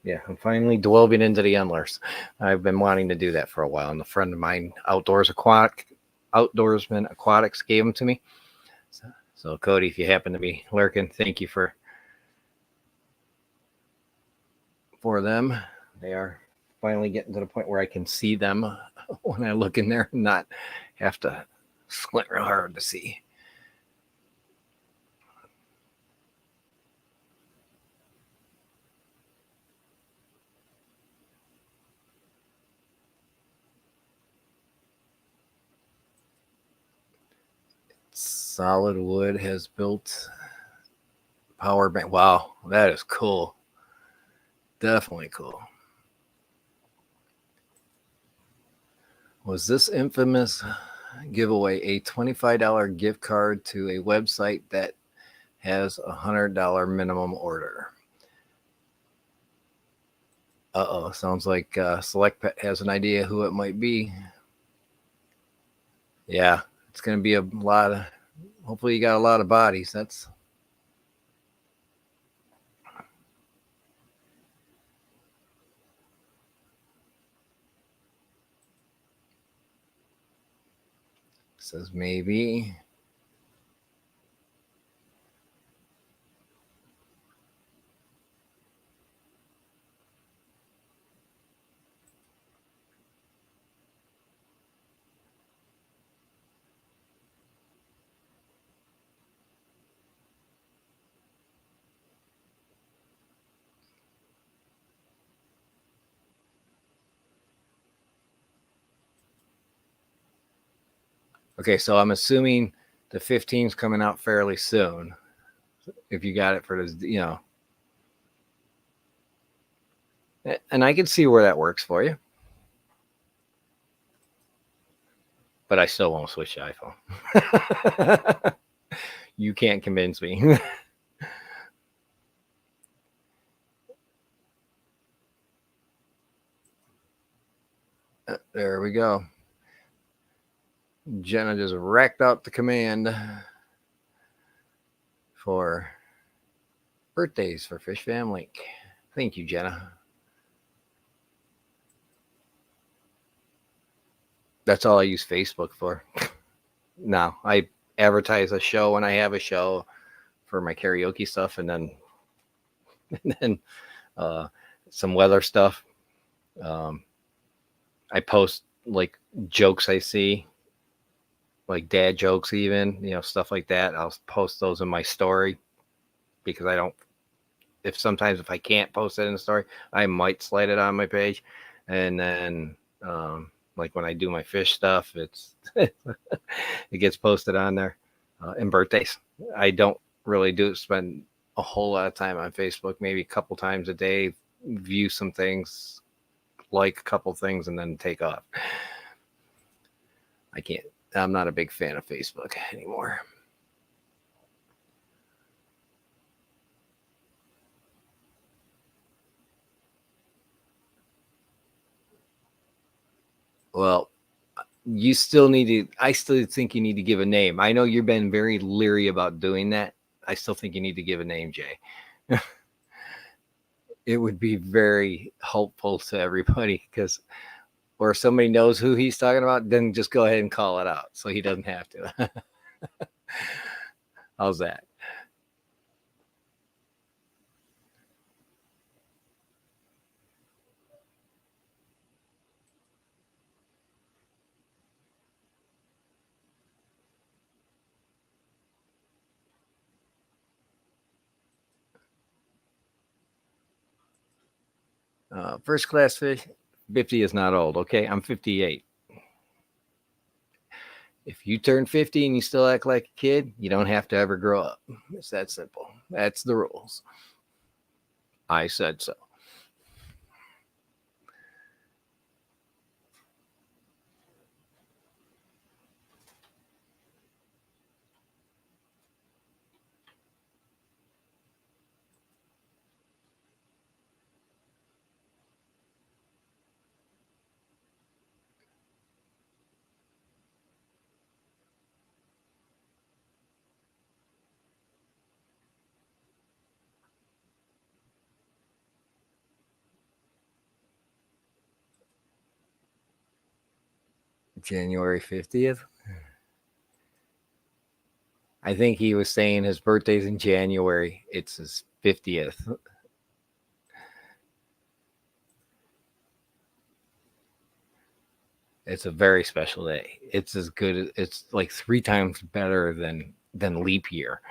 Yeah, I'm finally delving into the endlers. I've been wanting to do that for a while, and a friend of mine, Outdoorsman Aquatics, gave them to me. So Cody, if you happen to be lurking, thank you for them. They are finally getting to the point where I can see them when I look in there and not have to squint real hard to see. Solid Wood has built power bank. Wow, that is cool. Definitely cool. Was this infamous giveaway a $25 gift card to a website that has a $100 minimum order? Uh-oh, sounds like Select Pet has an idea who it might be. Yeah, it's going to be a lot of, hopefully you got a lot of bodies. That's says maybe. Okay, so I'm assuming the 15's coming out fairly soon. If you got it for this, and I can see where that works for you. But I still won't switch to iPhone. You can't convince me. There we go. Jenna just racked out the command for birthdays for Fish Fam Link. Thank you, Jenna. That's all I use Facebook for. No, I advertise a show when I have a show for my karaoke stuff, and then uh, some weather stuff. I post like jokes I see, like dad jokes, even stuff like that. I'll post those in my story because I don't. If I can't post it in the story, I might slide it on my page, and then like when I do my fish stuff, it gets posted on there. And birthdays, I don't really spend a whole lot of time on Facebook. Maybe a couple times a day, view some things, like a couple things, and then take off. I'm not a big fan of Facebook anymore. Well, I still think you need to give a name. I know you've been very leery about doing that. I still think you need to give a name, Jay. It would be very helpful to everybody, because or somebody knows who he's talking about, then just go ahead and call it out so he doesn't have to. How's that? First class fish, 50 is not old. Okay, I'm 58. If you turn 50 and you still act like a kid, you don't have to ever grow up. It's that simple. That's the rules. I said so. January 50th. I think he was saying his birthday's in January. It's his 50th. It's a very special day. It's as good. It's like 3 times better than leap year.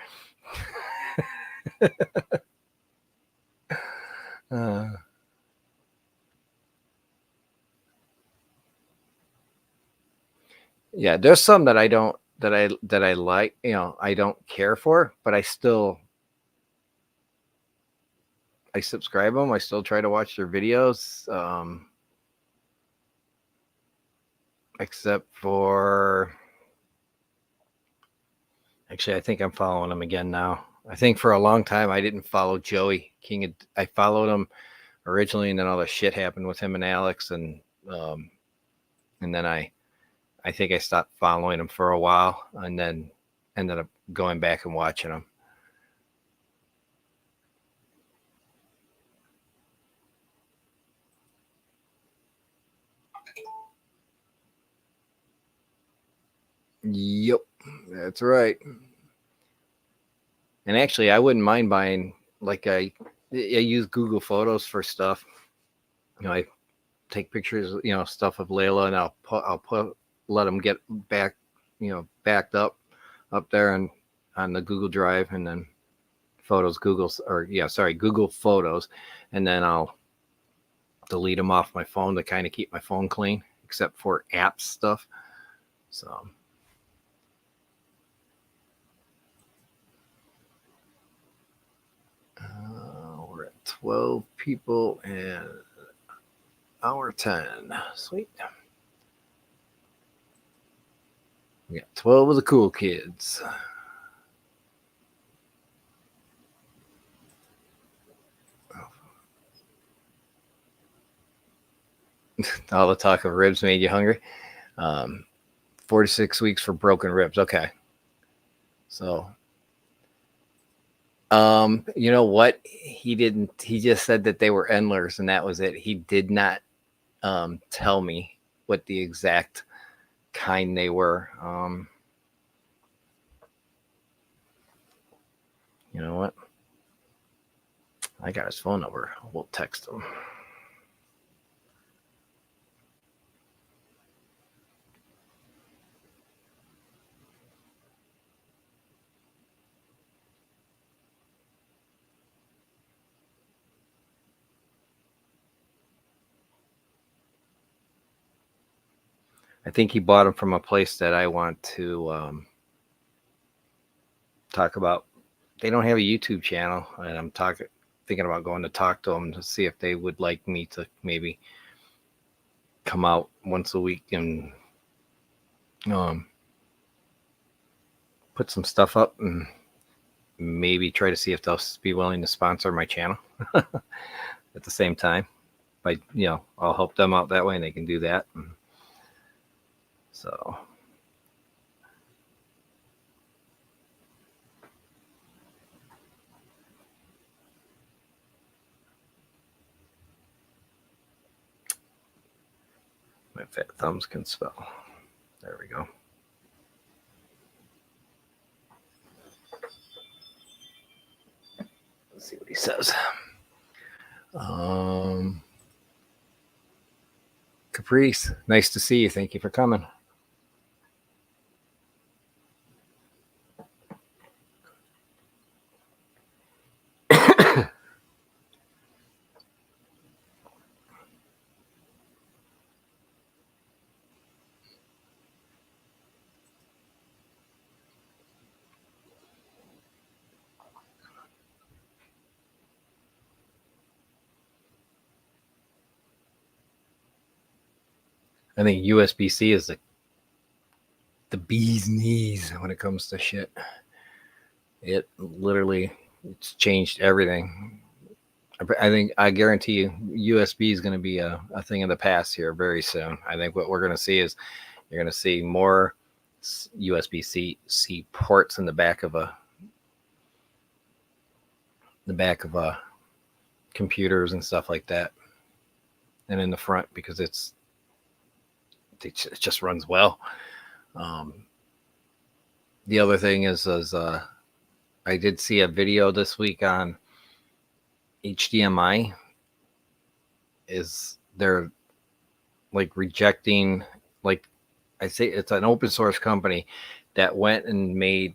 uh, yeah, there's some that I like. I don't care for, but I subscribe them. I still try to watch their videos. Except for, actually, I think I'm following him again now. I think for a long time I didn't follow Joey King. I followed him originally, and then all the shit happened with him and Alex, and then I think I stopped following him for a while, and then ended up going back and watching him. Yep, that's right. And actually, I wouldn't mind buying, like, I use Google Photos for stuff. I take pictures, stuff of Layla, and I'll let them get back, backed up there and on the Google Drive, and then Google Photos, and then I'll delete them off my phone to kind of keep my phone clean, except for apps stuff. So. We're at 12 people and hour 10. Sweet. We got 12 of the cool kids. All the talk of ribs made you hungry. 4 to 6 weeks for broken ribs. Okay. So You know what? He didn't. He just said that they were endlers, and that was it. He did not tell me what the exact kind they were. You know what? I got his phone number. We'll text him. I think he bought them from a place that I want to talk about. They don't have a YouTube channel, and I'm thinking about going to talk to them to see if they would like me to maybe come out once a week and put some stuff up and maybe try to see if they'll be willing to sponsor my channel at the same time. I'll help them out that way, and they can do that. And so. My fat thumbs can spell. There we go. Let's see what he says. Caprice, nice to see you. Thank you for coming. I think USB-C is the bee's knees when it comes to shit. It's changed everything. I guarantee you USB is going to be a thing of the past here very soon. I think what we're going to see is you're going to see more USB-C ports in the back of computers and stuff like that, and in the front, because it just runs well. The other thing is I did see a video this week on HDMI. Is they're like rejecting, like I say, it's an open source company that went and made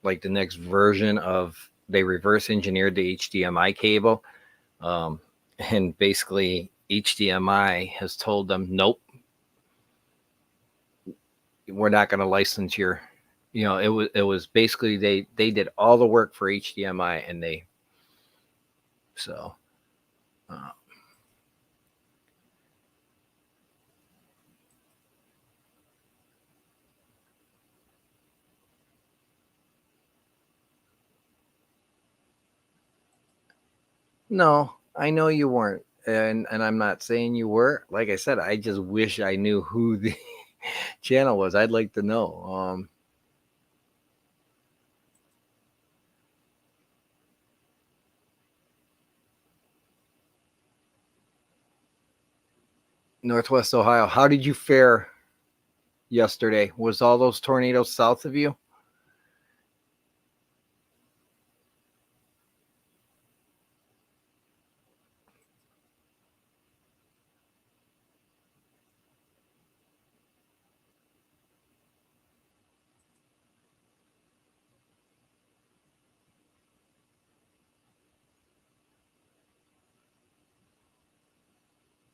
like the next version of, they reverse engineered the HDMI cable. And basically HDMI has told them, nope, we're not going to license your, it was basically, they did all the work for HDMI, and no, I know you weren't. And I'm not saying you were. Like I said, I just wish I knew who the channel was. I'd like to know. Northwest Ohio. How did you fare yesterday? Was all those tornadoes south of you?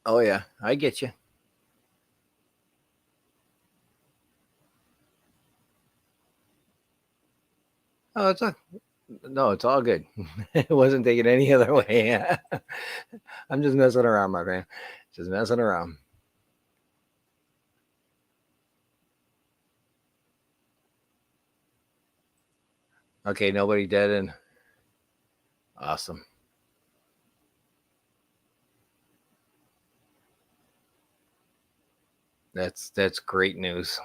Oh yeah, I get you. Oh, it's all good. It wasn't taken any other way. I'm just messing around, my man. Just messing around. Okay, nobody dead, and awesome. That's great news.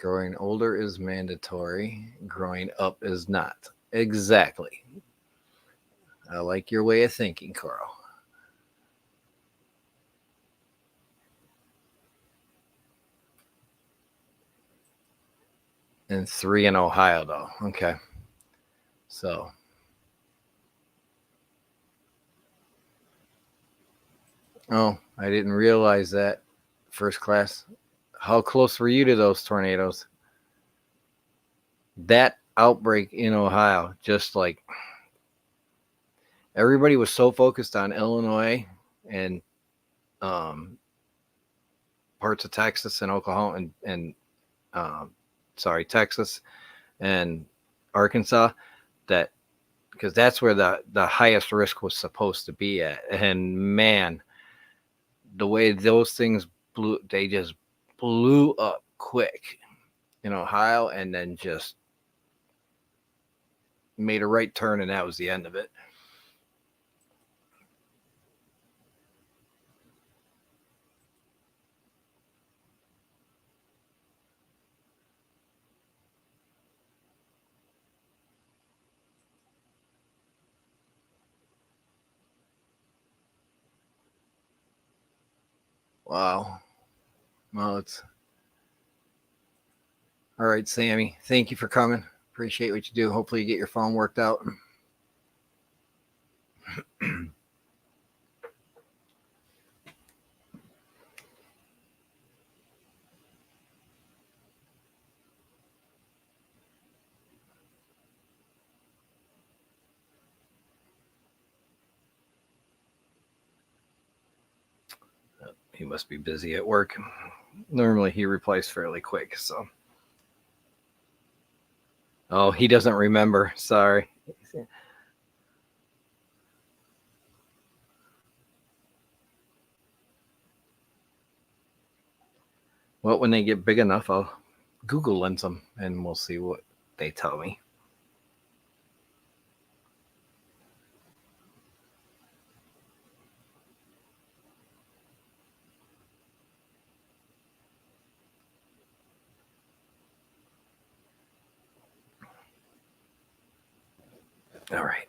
Growing older is mandatory. Growing up is not. Exactly. I like your way of thinking, Carl. And 3 in Ohio, though. Okay. So, oh, I didn't realize that. First class. How close were you to those tornadoes? That outbreak in Ohio, just like everybody was so focused on Illinois and um, parts of Texas and Oklahoma and um, Texas and Arkansas, that because that's where the highest risk was supposed to be at. And man, the way those things they just blew up quick in Ohio, and then just made a right turn, and that was the end of it. Wow. Well, it's all right, Sammy. Thank you for coming. Appreciate what you do. Hopefully, you get your phone worked out. He must be busy at work. Normally, he replies fairly quick. So, oh, he doesn't remember. Sorry. Well, when they get big enough, I'll Google lens them, and we'll see what they tell me. All right.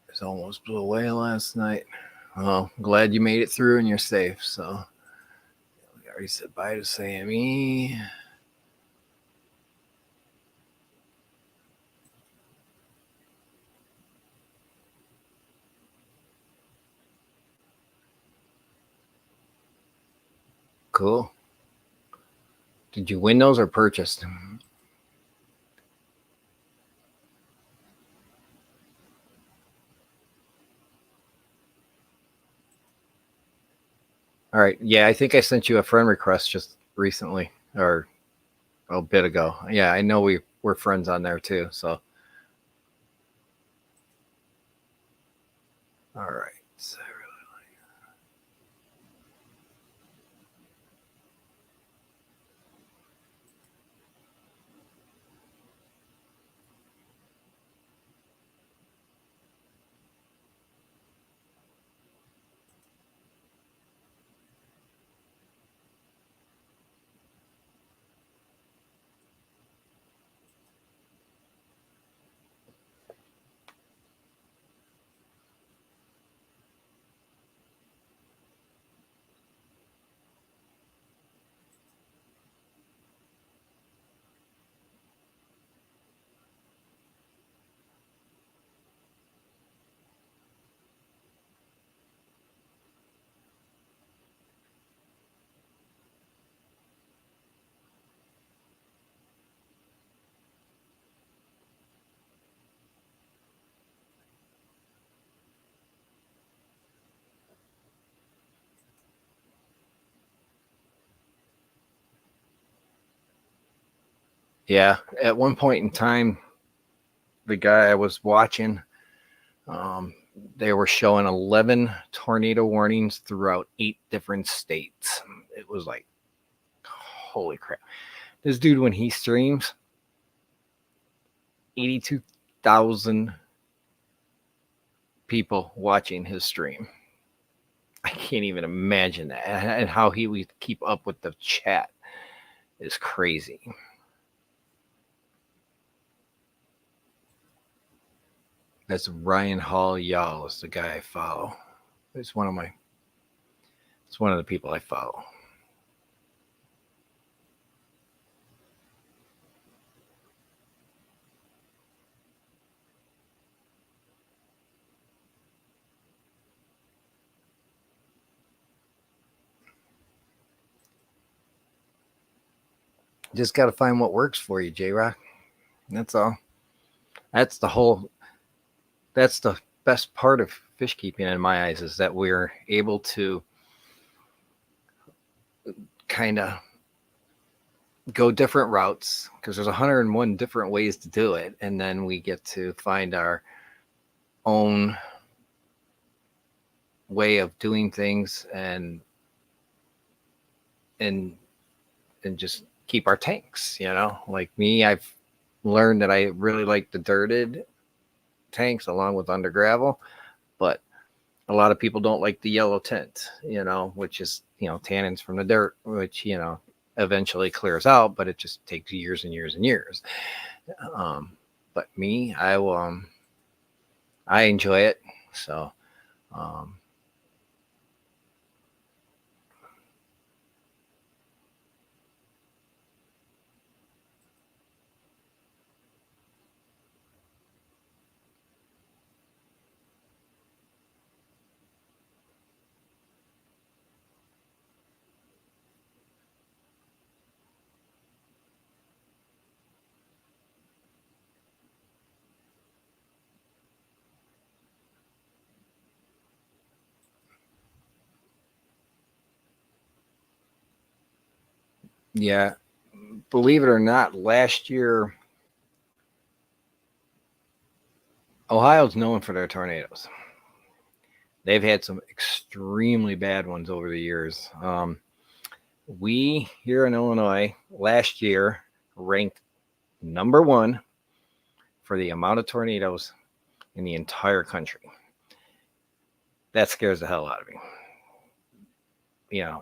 It almost blew away last night. Well, glad you made it through and you're safe. So, we already said bye to Sammy. Cool. Did you win those or purchased? All right. Yeah, I think I sent you a friend request just recently or a bit ago. Yeah, I know we're friends on there too. So, all right. So, yeah, at one point in time, the guy I was watching, they were showing 11 tornado warnings throughout 8 different states. It was like, holy crap. This dude, when he streams, 82,000 people watching his stream. I can't even imagine that. And how he would keep up with the chat is crazy. That's Ryan Hall Y'all is the guy I follow. It's one of the people I follow. Just got to find what works for you, J-Rock. That's all. That's the best part of fish keeping in my eyes, is that we're able to kind of go different routes, because there's 101 different ways to do it, and then we get to find our own way of doing things and just keep our tanks, like me. I've learned that I really like the dirted tanks along with under gravel, but a lot of people don't like the yellow tint, which is, tannins from the dirt, which, eventually clears out, but it just takes years and years and years. But me, I enjoy it. So, yeah, believe it or not, last year, Ohio's known for their tornadoes. They've had some extremely bad ones over the years. We here in Illinois last year ranked number 1 for the amount of tornadoes in the entire country. That scares the hell out of me.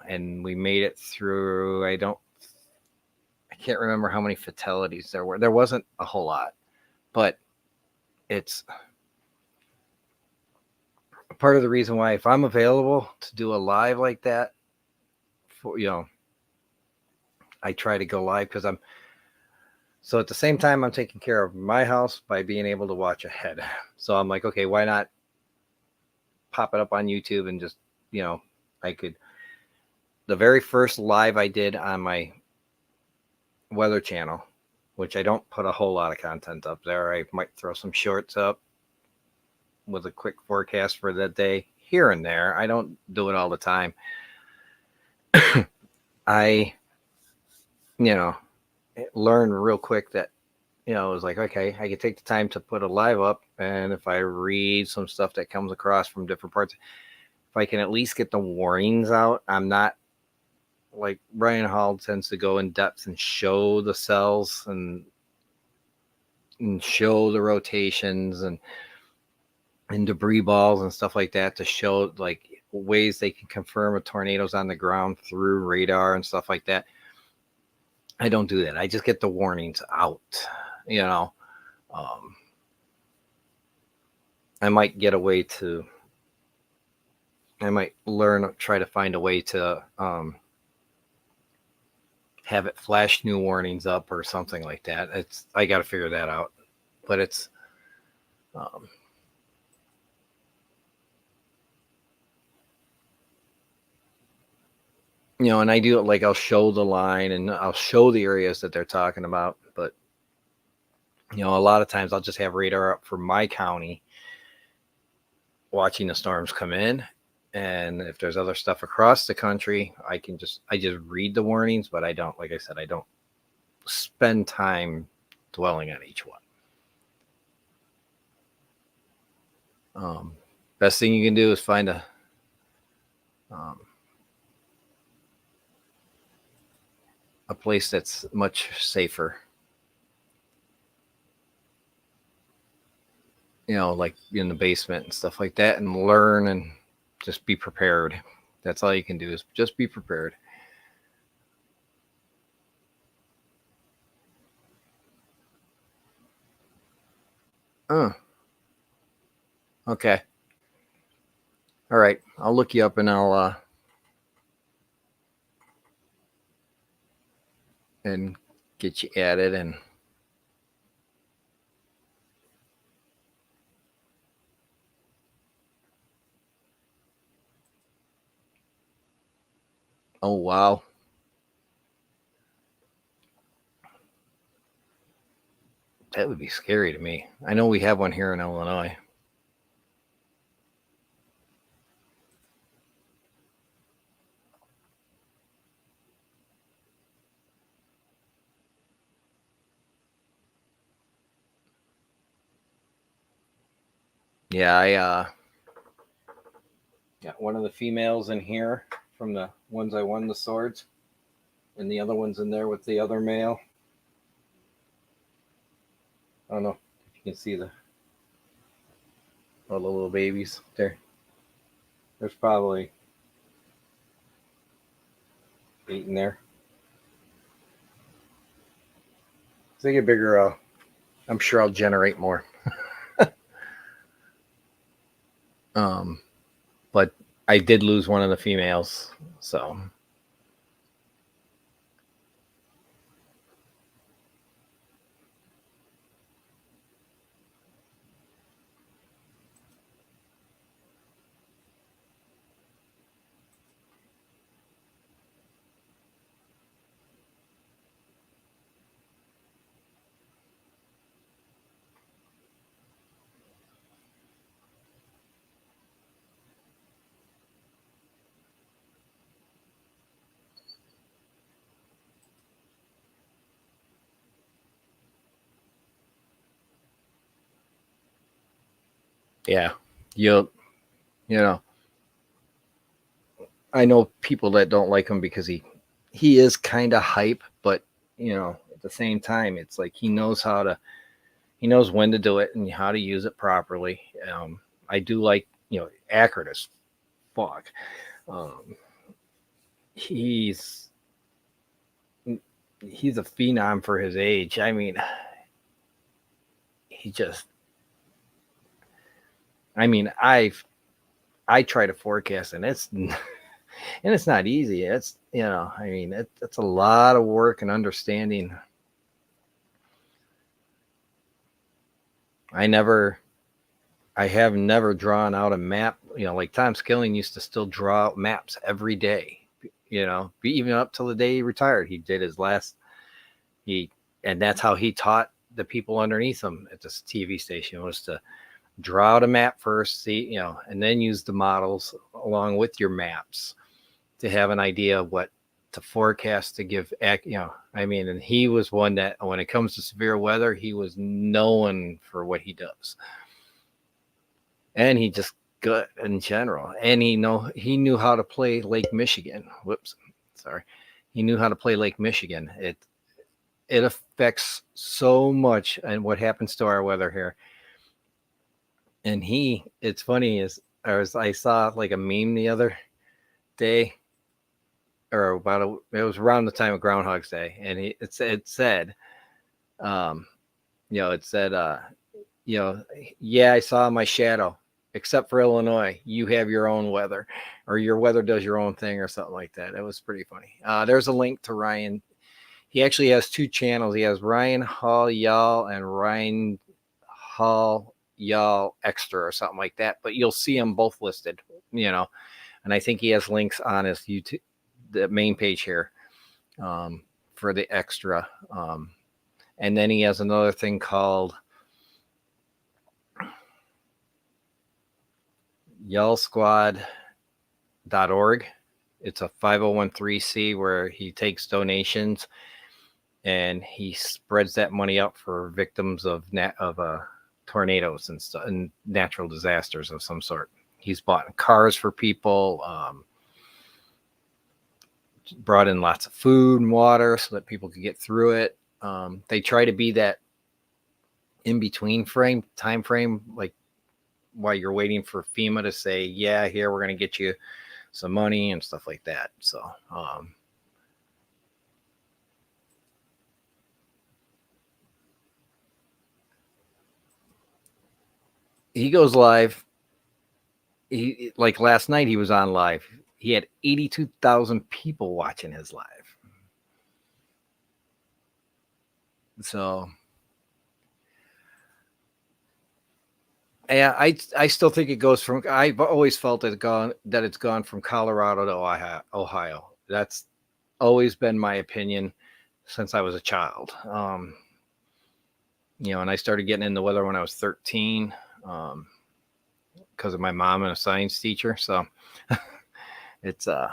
And we made it through, I can't remember how many fatalities there were. There wasn't a whole lot, but it's part of the reason why, if I'm available to do a live like that, I try to go live, because so at the same time I'm taking care of my house by being able to watch ahead. So I'm like, okay, why not pop it up on YouTube and just, the very first live I did on my weather channel, which I don't put a whole lot of content up there. I might throw some shorts up with a quick forecast for that day here and there. I don't do it all the time. I, learned real quick that, it was like, okay, I can take the time to put a live up, and if I read some stuff that comes across from different parts, if I can at least get the warnings out, I'm not like Ryan Hall tends to go in depth and show the cells and show the rotations and debris balls and stuff like that, to show like ways they can confirm a tornado's on the ground through radar and stuff like that. I don't do that. I just get the warnings out. I might try to find a way to have it flash new warnings up or something like that. I got to figure that out, but it's, and I do it like, I'll show the line and I'll show the areas that they're talking about, but a lot of times I'll just have radar up for my county, watching the storms come in. And if there's other stuff across the country, I just read the warnings, but I don't, like I said, I don't spend time dwelling on each one. Best thing you can do is find a place that's much safer. You know, like in the basement and stuff like that, and learn and just be prepared. That's all you can do is just be prepared. Oh, okay. All right. I'll look you up and I'll and get you added and oh wow. That would be scary to me. I know we have one here in Illinois. Yeah, I got one of the females in here from the ones I won the swords, and the other one's in there with the other male. I don't know if you can see all the little babies there. There's probably 8 in there. As they get bigger, I'm sure I'll generate more. But I did lose one of the females, so yeah, you know, I know people that don't like him because he is kind of hype, but at the same time, it's like he knows when to do it and how to use it properly. I do like accurate as fuck. Um, he's he's a phenom for his age. I mean, he just. I mean, I try to forecast, and it's not easy. It's I mean, it's a lot of work and understanding. I have never drawn out a map. Like Tom Skilling used to still draw out maps every day. Even up till the day he retired, he did his last. And that's how he taught the people underneath him at this TV station, was to draw out a map first, see, and then use the models along with your maps to have an idea of what to forecast to give. I mean, and he was one that when it comes to severe weather, he was known for what he does. And he just good in general. And he knew how to play Lake Michigan. Whoops, sorry. He knew how to play Lake Michigan. It affects so much and what happens to our weather here. And it's funny I saw like a meme the other day, or it was around the time of Groundhog's Day, and it said, yeah, I saw my shadow, except for Illinois, you have your own weather, or your weather does your own thing, or something like that. It was pretty funny. There's a link to Ryan. He actually has 2 channels. He has Ryan Hall Y'all and Ryan Hall Y'all Extra or something like that. But you'll see them both listed, and I think he has links on his YouTube, the main page here, for the extra. And then he has another thing called y'allsquad.org. It's a 501c where he takes donations and he spreads that money out for victims of tornadoes and stuff and natural disasters of some sort. He's bought cars for people, brought in lots of food and water so that people could get through it. They try to be that in between time frame, like while you're waiting for FEMA to say, yeah, here, we're going to get you some money and stuff like that. So, he goes live. He, like last night, he was on live. He had 82,000 people watching his live. So, yeah, I still think it goes from. I've always felt it's gone from Colorado to Ohio. That's always been my opinion since I was a child. And I started getting into weather when I was 13. Because of my mom and a science teacher. So it's but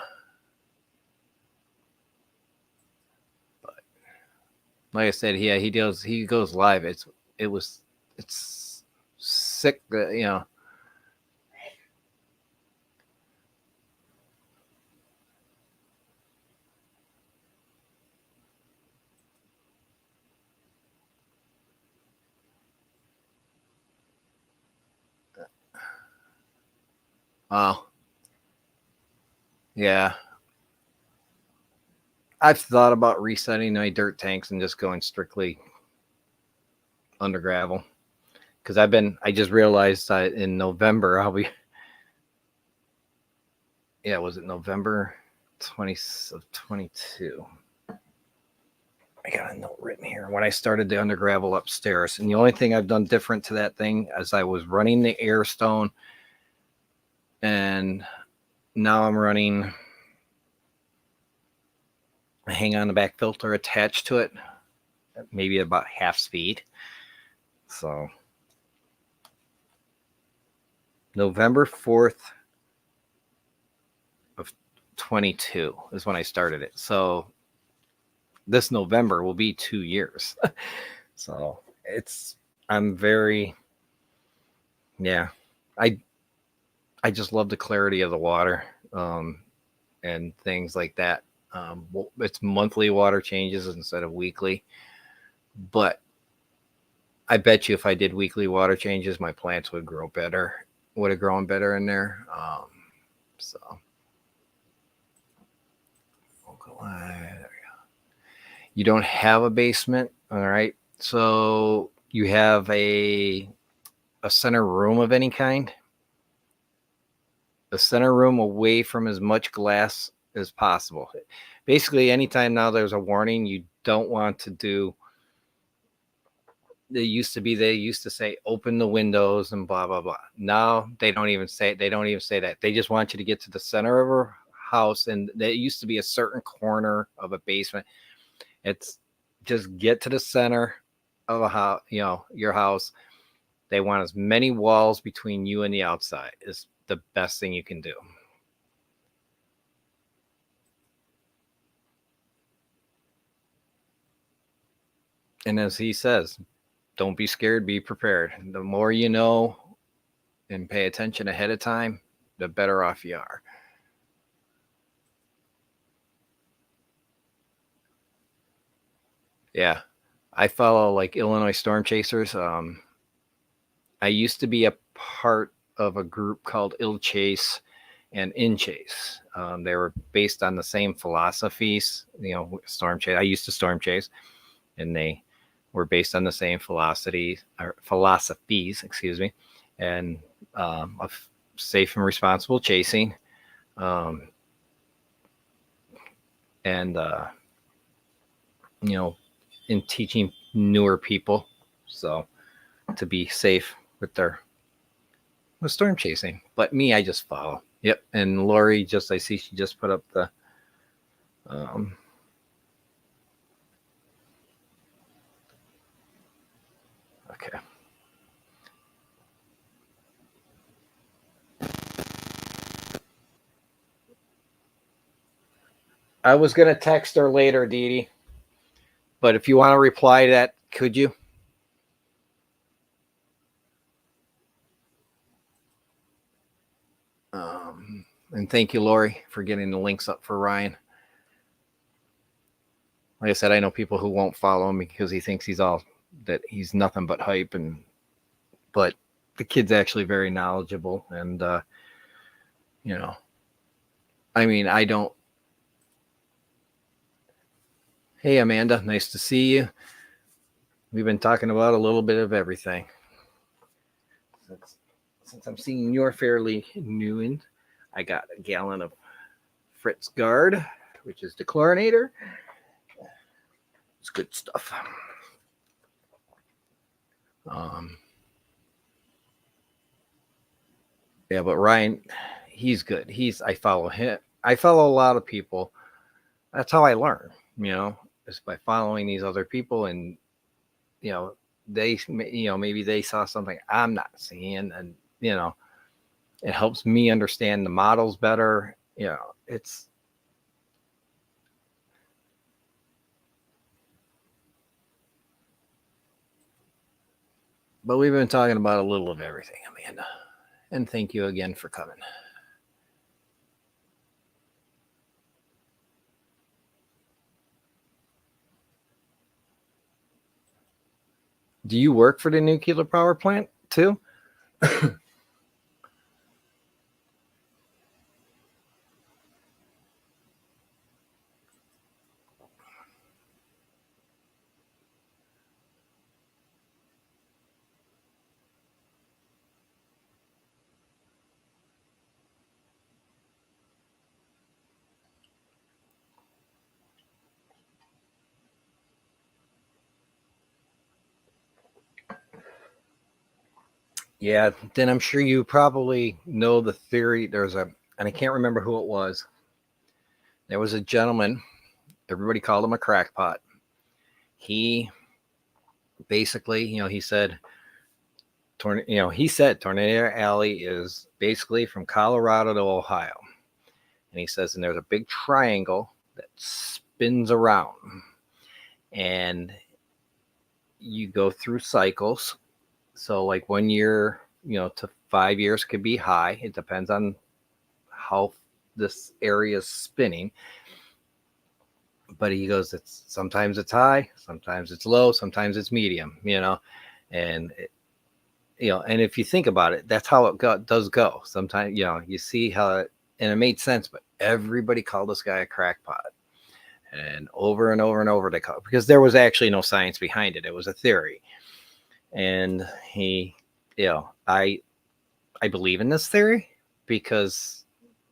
like I said, he goes live. It's sick that wow. Yeah. I've thought about resetting my dirt tanks and just going strictly under gravel. Because I just realized that in November I'll be was it November 20 of 22? I got a note written here when I started the under gravel upstairs. And the only thing I've done different to that thing is I was running the air stone, and now I'm running a hang on the back filter attached to it, maybe about half speed. So November 4th of 22 is when I started it. So this November will be 2 years. So I'm very, I just love the clarity of the water, and things like that. It's monthly water changes instead of weekly, but I bet you if I did weekly water changes, my plants would have grown better in there. So there we go. You don't have a basement, all right? So you have a center room of any kind. A center room away from as much glass as possible. Basically, anytime now there's a warning, you don't want to do. They used to say open the windows and blah blah blah. Now they don't even say that. They just want you to get to the center of a house, and there used to be a certain corner of a basement. It's just get to the center of a house, your house. They want as many walls between you and the outside is the best thing you can do. And as he says, don't be scared, be prepared. The more you know and pay attention ahead of time, the better off you are. Yeah. I follow like Illinois Storm Chasers. I used to be a part of a group called Ill Chase and In Chase. They were based on the same philosophies, Storm Chase. I used to Storm Chase, and they were based on the same philosophies, excuse me, and of safe and responsible chasing, and in teaching newer people to be safe with storm chasing. But me, I just follow. Yep. And Lori, I see she just put up the okay. I was gonna text her later, Dee Dee. But if you want to reply to that, could you? And thank you, Lori, for getting the links up for Ryan. Like I said, I know people who won't follow him because he thinks he's nothing but hype, but the kid's actually very knowledgeable, and I mean, I don't. Hey, Amanda, nice to see you. We've been talking about a little bit of everything. Since I'm seeing you're fairly new, I got a gallon of Fritz Guard, which is dechlorinator. It's good stuff. Yeah, but Ryan, he's good. I follow him. I follow a lot of people. That's how I learn, is by following these other people, and they, maybe they saw something I'm not seeing, and it helps me understand the models better. It's but we've been talking about a little of everything, Amanda. And thank you again for coming. Do you work for the nuclear power plant too? Yeah, then I'm sure you probably know the theory. And I can't remember who it was. There was a gentleman, everybody called him a crackpot. He basically, he said, Tornado Alley is basically from Colorado to Ohio. And he says, and there's a big triangle that spins around. And you go through cycles. So like 1 year, to 5 years could be high. It depends on how this area is spinning. But he goes, sometimes it's high, sometimes it's low, sometimes it's medium, and and if you think about it, that's how it does go. Sometimes, you see how and it made sense, but everybody called this guy a crackpot. And over they call it, because there was actually no science behind it. It was a theory. And he, I believe in this theory because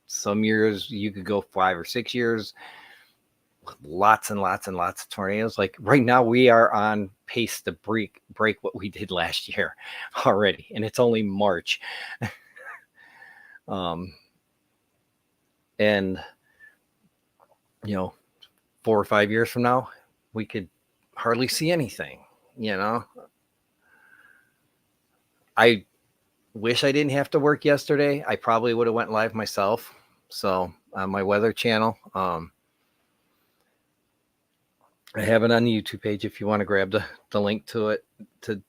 some years you could go 5 or 6 years with lots and lots and lots of tornadoes. Like right now, we are on pace to break what we did last year already, and it's only March. And 4 or 5 years from now, we could hardly see anything. I wish I didn't have to work yesterday. I probably would have went live myself. So on my weather channel, I have it on the YouTube page if you want to grab the link to it to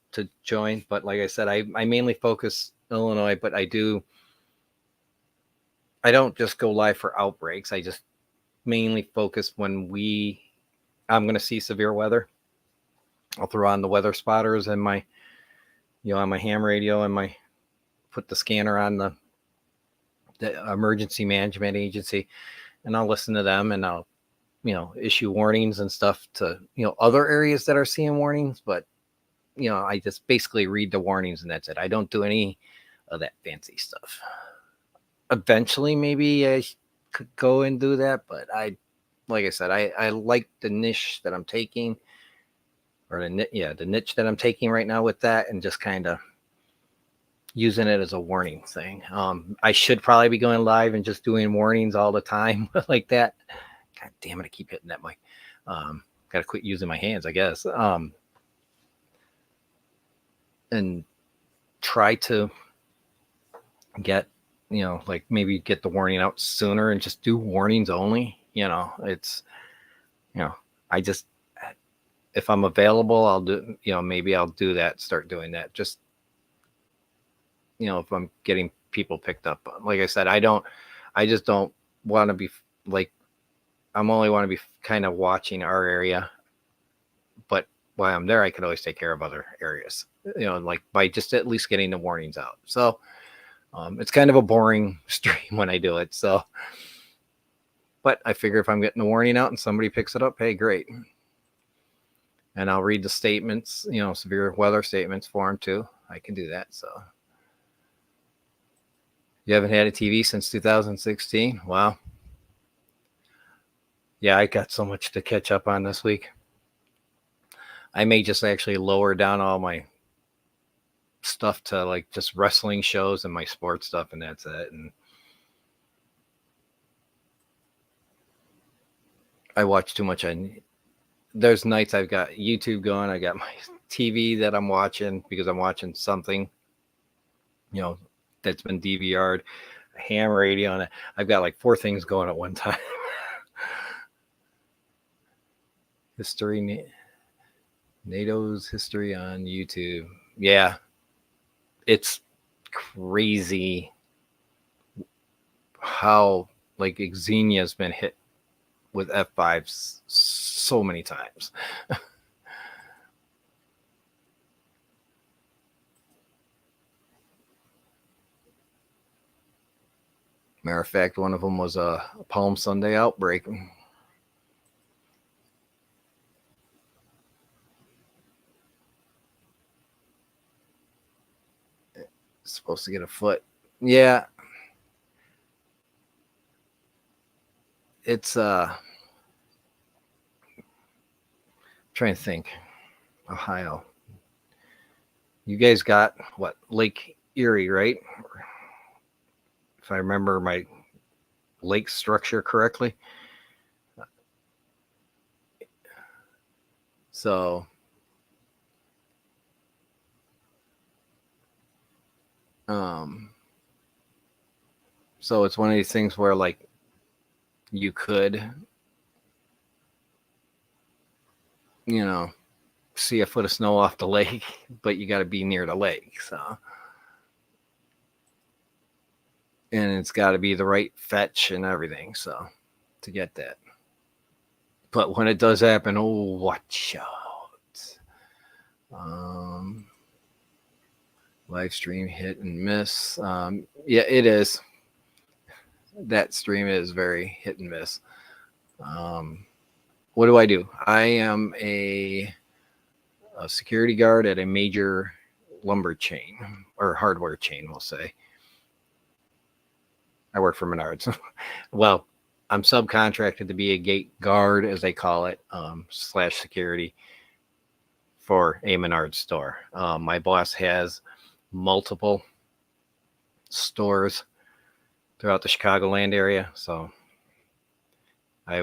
join. But like I said, I mainly focus Illinois, but I don't just go live for outbreaks. I just mainly focus when I'm going to see severe weather. I'll throw on the weather spotters and my, on my ham radio, and put the scanner on the emergency management agency, and I'll listen to them, and I'll, issue warnings and stuff to, other areas that are seeing warnings. But, I just basically read the warnings and that's it. I don't do any of that fancy stuff. Eventually, maybe I could go and do that, but like I said, I like the niche that I'm taking, or the niche that I'm taking right now with that, and just kind of using it as a warning thing. I should probably be going live and just doing warnings all the time like that. God damn it, I keep hitting that mic. Gotta quit using my hands, I guess. And try to get, like maybe get the warning out sooner and just do warnings only. It's, I just, if I'm available, I'll do, maybe I'll do that, start doing that. Just, if I'm getting people picked up. Like I said, I don't I just don't want to be like, I'm only want to be kind of watching our area, but while I'm there, I could always take care of other areas, like by just at least getting the warnings out. So it's kind of a boring stream when I do it. So, but I figure if I'm getting the warning out and somebody picks it up, hey, great. And I'll read the statements, severe weather statements for them too. I can do that. So you haven't had a TV since 2016? Wow. Yeah, I got so much to catch up on this week. I may just actually lower down all my stuff to like just wrestling shows and my sports stuff, and that's it. And I watch too much. There's nights I've got YouTube going. I got my TV that I'm watching because I'm watching something, that's been DVR'd, a ham radio on it. I've got like 4 things going at one time. NATO's history on YouTube. Yeah. It's crazy how like Xenia's been hit with F5s so many times. Matter of fact, one of them was a Palm Sunday outbreak. It's supposed to get a foot. Yeah. It's trying to think. Ohio. You guys got what? Lake Erie, right? If I remember my lake structure correctly. So so it's one of these things where like you could see a foot of snow off the lake, but you got to be near the lake. So, and it's got to be the right fetch and everything. So, to get that. But when it does happen, oh, watch out. Live stream hit and miss. Yeah, it is. That stream is very hit and miss. What do? I am a security guard at a major lumber chain or hardware chain, we'll say. I work for Menards. Well, I'm subcontracted to be a gate guard, as they call it, / security for a Menards store. My boss has multiple stores throughout the Chicagoland area, so I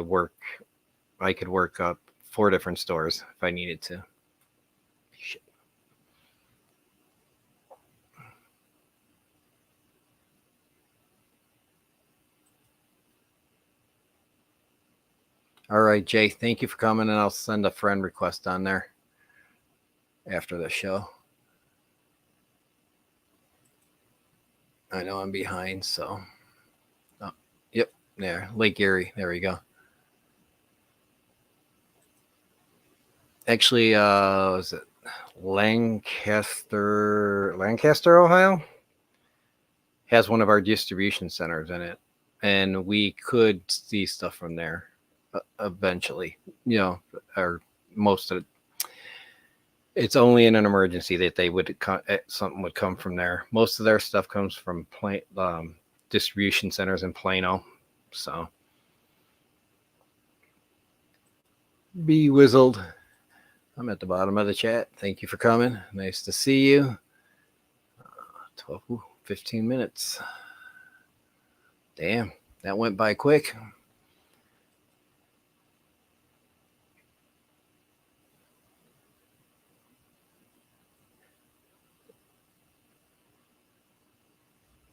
could work up 4 different stores if I needed to. Shit. All right, Jay, thank you for coming, and I'll send a friend request on there after the show. I know I'm behind, so. Oh, yep, there, Lake Erie. There we go. Actually, was it Lancaster, Ohio? Has one of our distribution centers in it, and we could see stuff from there eventually. Or most of it. It's only in an emergency that they would something would come from there. Most of their stuff comes from distribution centers in Plano. So be whizzled. I'm at the bottom of the chat. Thank you for coming. Nice to see you. 15 minutes. Damn, that went by quick.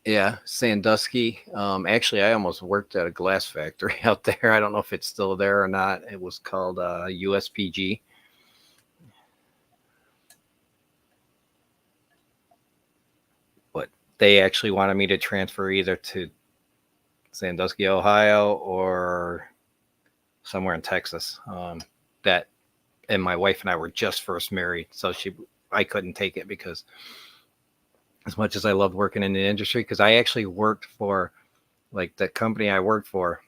Yeah, Sandusky. Actually, I almost worked at a glass factory out there. I don't know if it's still there or not. It was called USPG. But they actually wanted me to transfer either to Sandusky, Ohio, or somewhere in Texas. That and my wife and I were just first married, so I couldn't take it because as much as I loved working in the industry, because I actually worked for like the company I worked for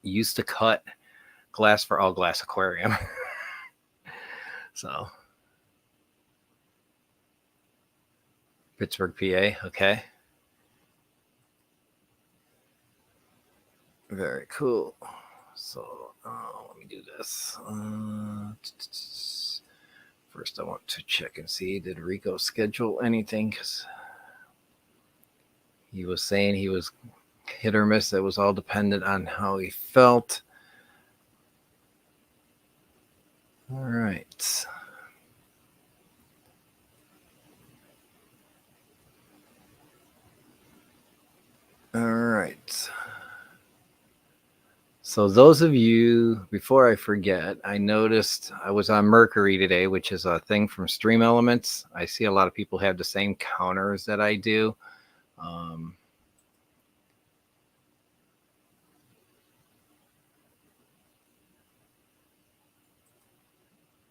used to cut glass for All Glass Aquarium. So Pittsburgh, PA. Okay. Very cool. So let me do this. First, I want to check and see, did Rico schedule anything? Because he was saying he was hit or miss. It was all dependent on how he felt. All right. All right. So those of you, before I forget, I noticed I was on Mercury today, which is a thing from Stream Elements. I see a lot of people have the same counters that I do.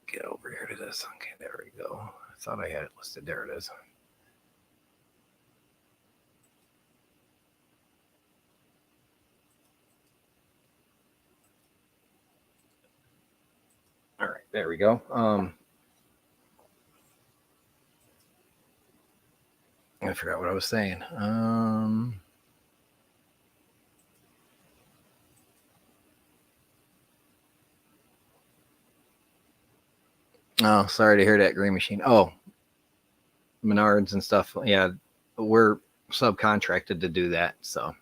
Get over here to this. Okay, there we go. I thought I had it listed. There it is. All right, there we go. I forgot what I was saying. Oh, sorry to hear that, Green Machine. Oh, Menards and stuff. Yeah, we're subcontracted to do that. So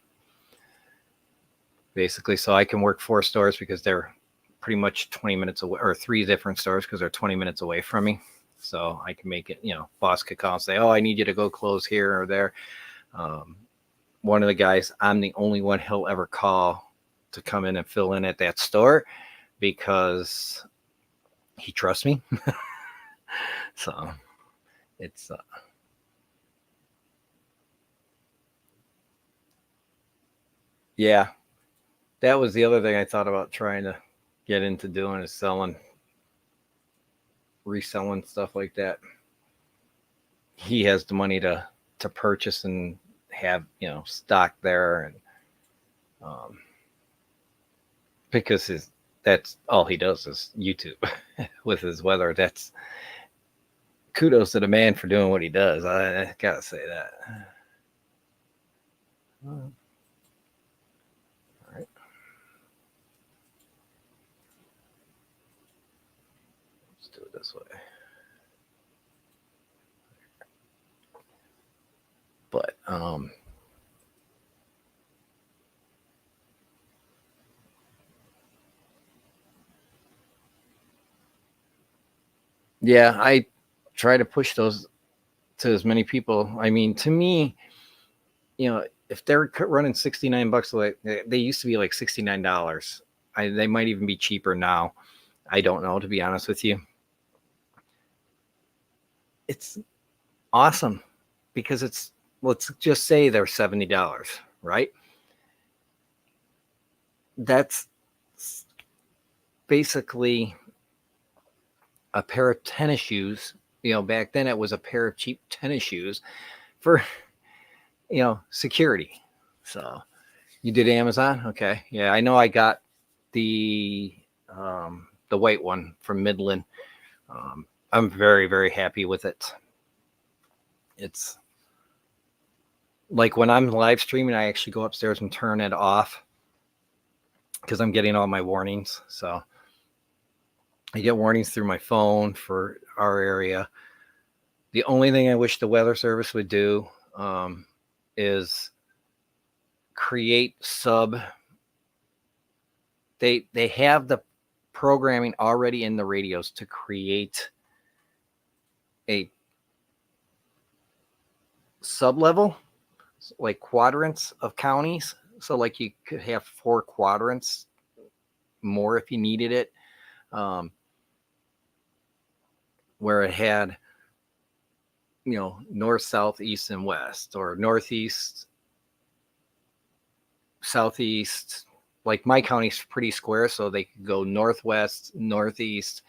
basically, so I can work 4 stores because they're pretty much 20 minutes away, or 3 different stores because they're 20 minutes away from me. So I can make it, boss could call and say, oh, I need you to go close here or there. One of the guys, I'm the only one he'll ever call to come in and fill in at that store because he trusts me. So it's yeah, that was the other thing I thought about trying to get into doing is reselling stuff like that. He has the money to purchase and have stock there, and because that's all he does is YouTube with his weather. That's kudos to the man for doing what he does. I gotta say that. All right. Let's do it this way. But yeah, I try to push those to as many people. I mean, to me, if they're running $69, like they used to be like $69. They might even be cheaper now. I don't know, to be honest with you. It's awesome because let's just say they're $70, right? That's basically a pair of tennis shoes. Back then it was a pair of cheap tennis shoes for security. So you did Amazon? Okay. Yeah, I know I got the white one from Midland. I'm very, very happy with it. It's like when I'm live streaming, I actually go upstairs and turn it off because I'm getting all my warnings. So I get warnings through my phone for our area. The only thing I wish the weather service would do is create they have the programming already in the radios to create a sub-level, like quadrants of counties. So like you could have 4 quadrants more if you needed it, where it had north, south, east, and west, or northeast, southeast. Like my county's pretty square, so they could go northwest, northeast,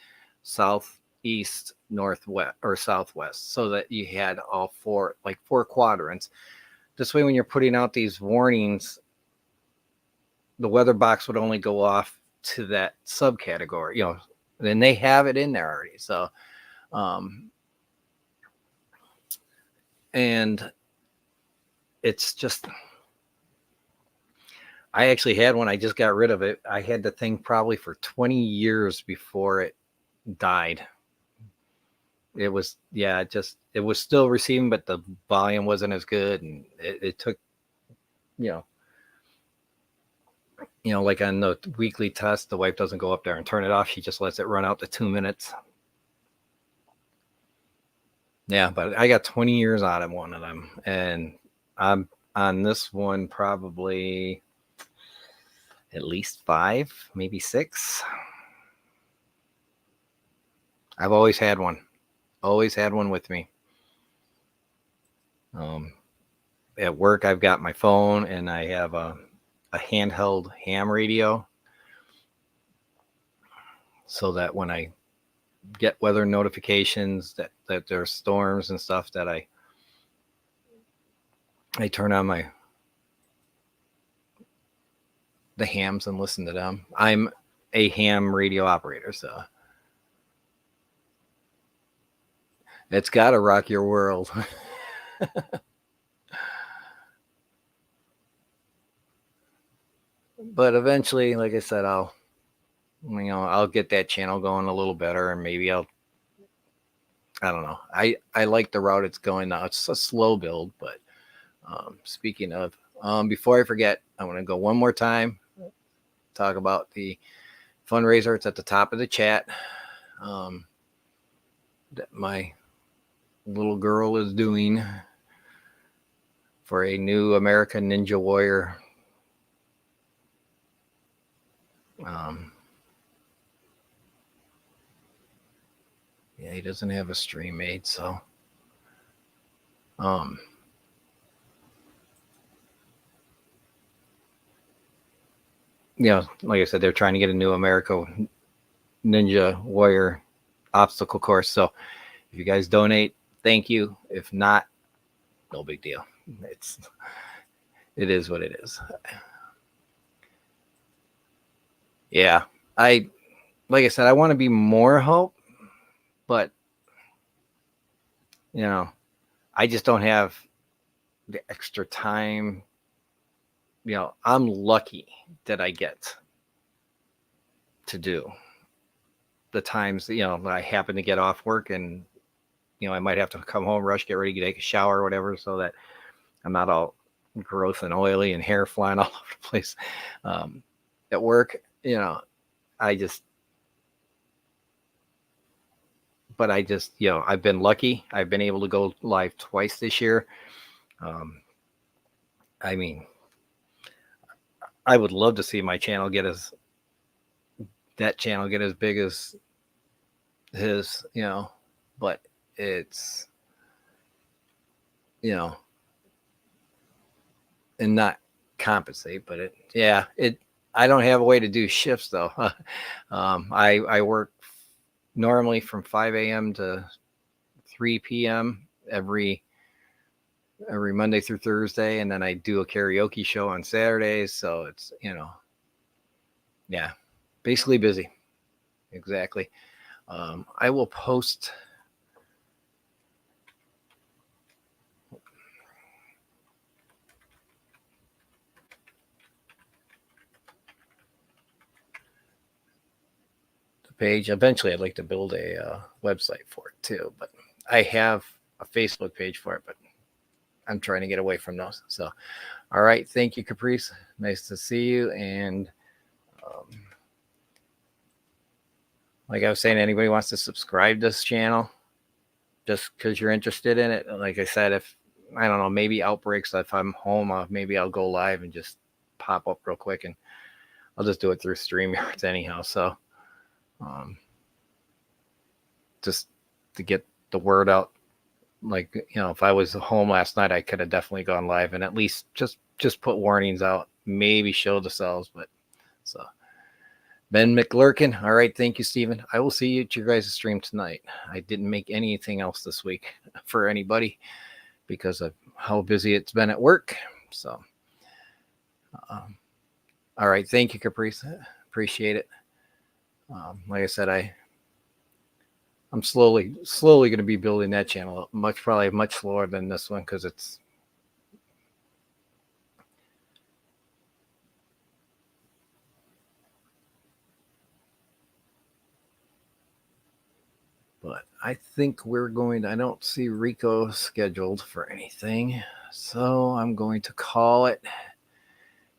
southeast, northwest, or southwest, so that you had all four quadrants. This way, when you're putting out these warnings, the weather box would only go off to that subcategory, then they have it in there already. So, and it's just, I actually had one. I just got rid of it. I had the thing probably for 20 years before it died. It was, it was still receiving, but the volume wasn't as good. And it took, like on the weekly test, the wife doesn't go up there and turn it off. She just lets it run out to 2 minutes. Yeah, but I got 20 years out of one of them. And I'm on this one probably at least 5, maybe 6. I've always had one with me. At work, I've got my phone and I have a handheld ham radio, so that when I get weather notifications that there's storms and stuff, that I turn on the hams and listen to them. I'm a ham radio operator, so it's got to rock your world. But eventually, like I said, I'll get that channel going a little better, and maybe I don't know. I like the route it's going now. It's a slow build, but speaking of, before I forget, I want to go one more time, talk about the fundraiser. It's at the top of the chat, that my little girl is doing for a new American Ninja Warrior. Yeah, he doesn't have a stream made, so like I said, they're trying to get a new American Ninja Warrior obstacle course. So if you guys donate, thank you. If not, no big deal. It is what it is. Yeah, like I said, I want to be more help, but I just don't have the extra time. I'm lucky that I get to do the times, that I happen to get off work, and, I might have to come home, rush, get ready, take a shower or whatever, so that I'm not all gross and oily and hair flying all over the place at work. I've been lucky. I've been able to go live twice this year. I mean, I would love to see my channel get as big as his, but it's, and not compensate, but I don't have a way to do shifts though. I work normally from 5 a.m. to 3 p.m. every Monday through Thursday, and then I do a karaoke show on Saturdays. So it's, basically busy. Exactly. I will post the page. Eventually, I'd like to build a website for it too, but I have a Facebook page for it, but I'm trying to get away from those. So, all right. Thank you, Caprice. Nice to see you. And like I was saying, anybody wants to subscribe to this channel just because you're interested in it. Like I said, if I don't know, maybe outbreaks, if I'm home, maybe I'll go live and just pop up real quick, and I'll just do it through StreamYards anyhow. So just to get the word out. Like, if I was home last night, I could have definitely gone live and at least just put warnings out maybe show the cells, but so. Ben McLurkin. All right. Thank you, Stephen. I will see you at your guys' stream tonight. I didn't make anything else this week for anybody because of how busy it's been at work. So, all right. Thank you, Caprice. Appreciate it. Like I said, I'm slowly going to be building that channel up. Probably much slower than this one because it's. But I think we're going to, I don't see Rico scheduled for anything. So I'm going to call it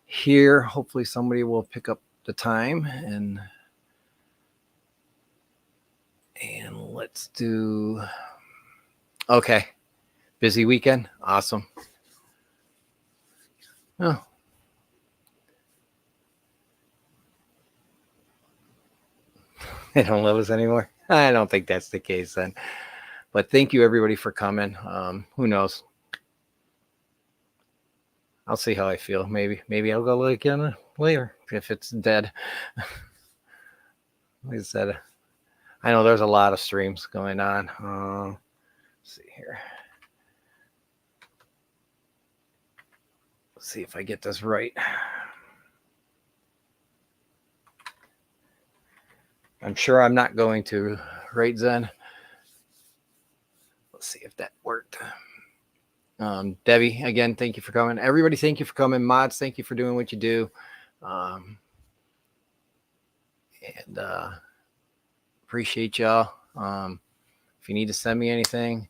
here. Hopefully somebody will pick up the time and let's do, okay. Busy weekend. Awesome. Oh. They don't love us anymore. I don't think that's the case then. But thank you everybody for coming. Who knows? I'll see how I feel. Maybe I'll go look again later if it's dead. Like I said, I know there's a lot of streams going on. Let's see here. Let's see if I get this right. I'm sure I'm not going to, right, Zen? Let's see if that worked. Debbie, again, thank you for coming. Everybody, thank you for coming. Mods, thank you for doing what you do. Appreciate y'all. If you need to send me anything,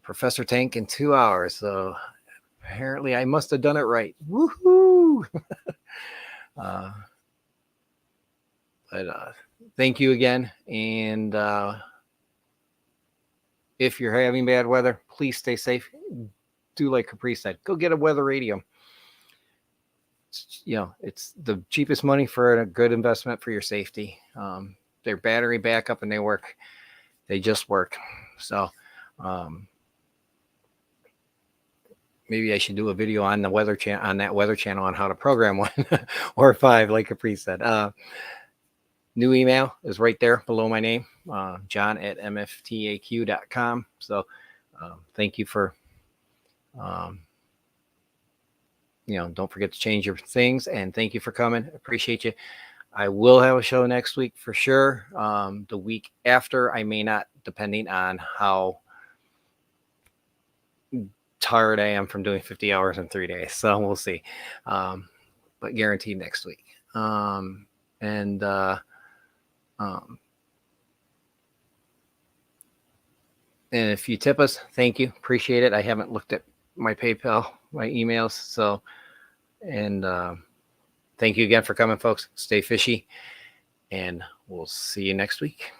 Professor Tank in 2 hours. So apparently I must have done it right. Woohoo! But thank you again. And if you're having bad weather, please stay safe. Do like Capri said, go get a weather radio. It's the cheapest money for a good investment for your safety. They're battery backup and they work. They just work. So maybe I should do a video on the weather channel, on that weather channel, on how to program one or 5, like Capri said. New email is right there below my name, john@mftaq.com. So thank you for, don't forget to change your things, and thank you for coming. Appreciate you. I will have a show next week for sure. The week after, I may not, depending on how tired I am from doing 50 hours in 3 days. So we'll see. But guaranteed next week. And if you tip us, thank you. Appreciate it. I haven't looked at my PayPal, my emails. So, and thank you again for coming, folks. Stay fishy, and we'll see you next week.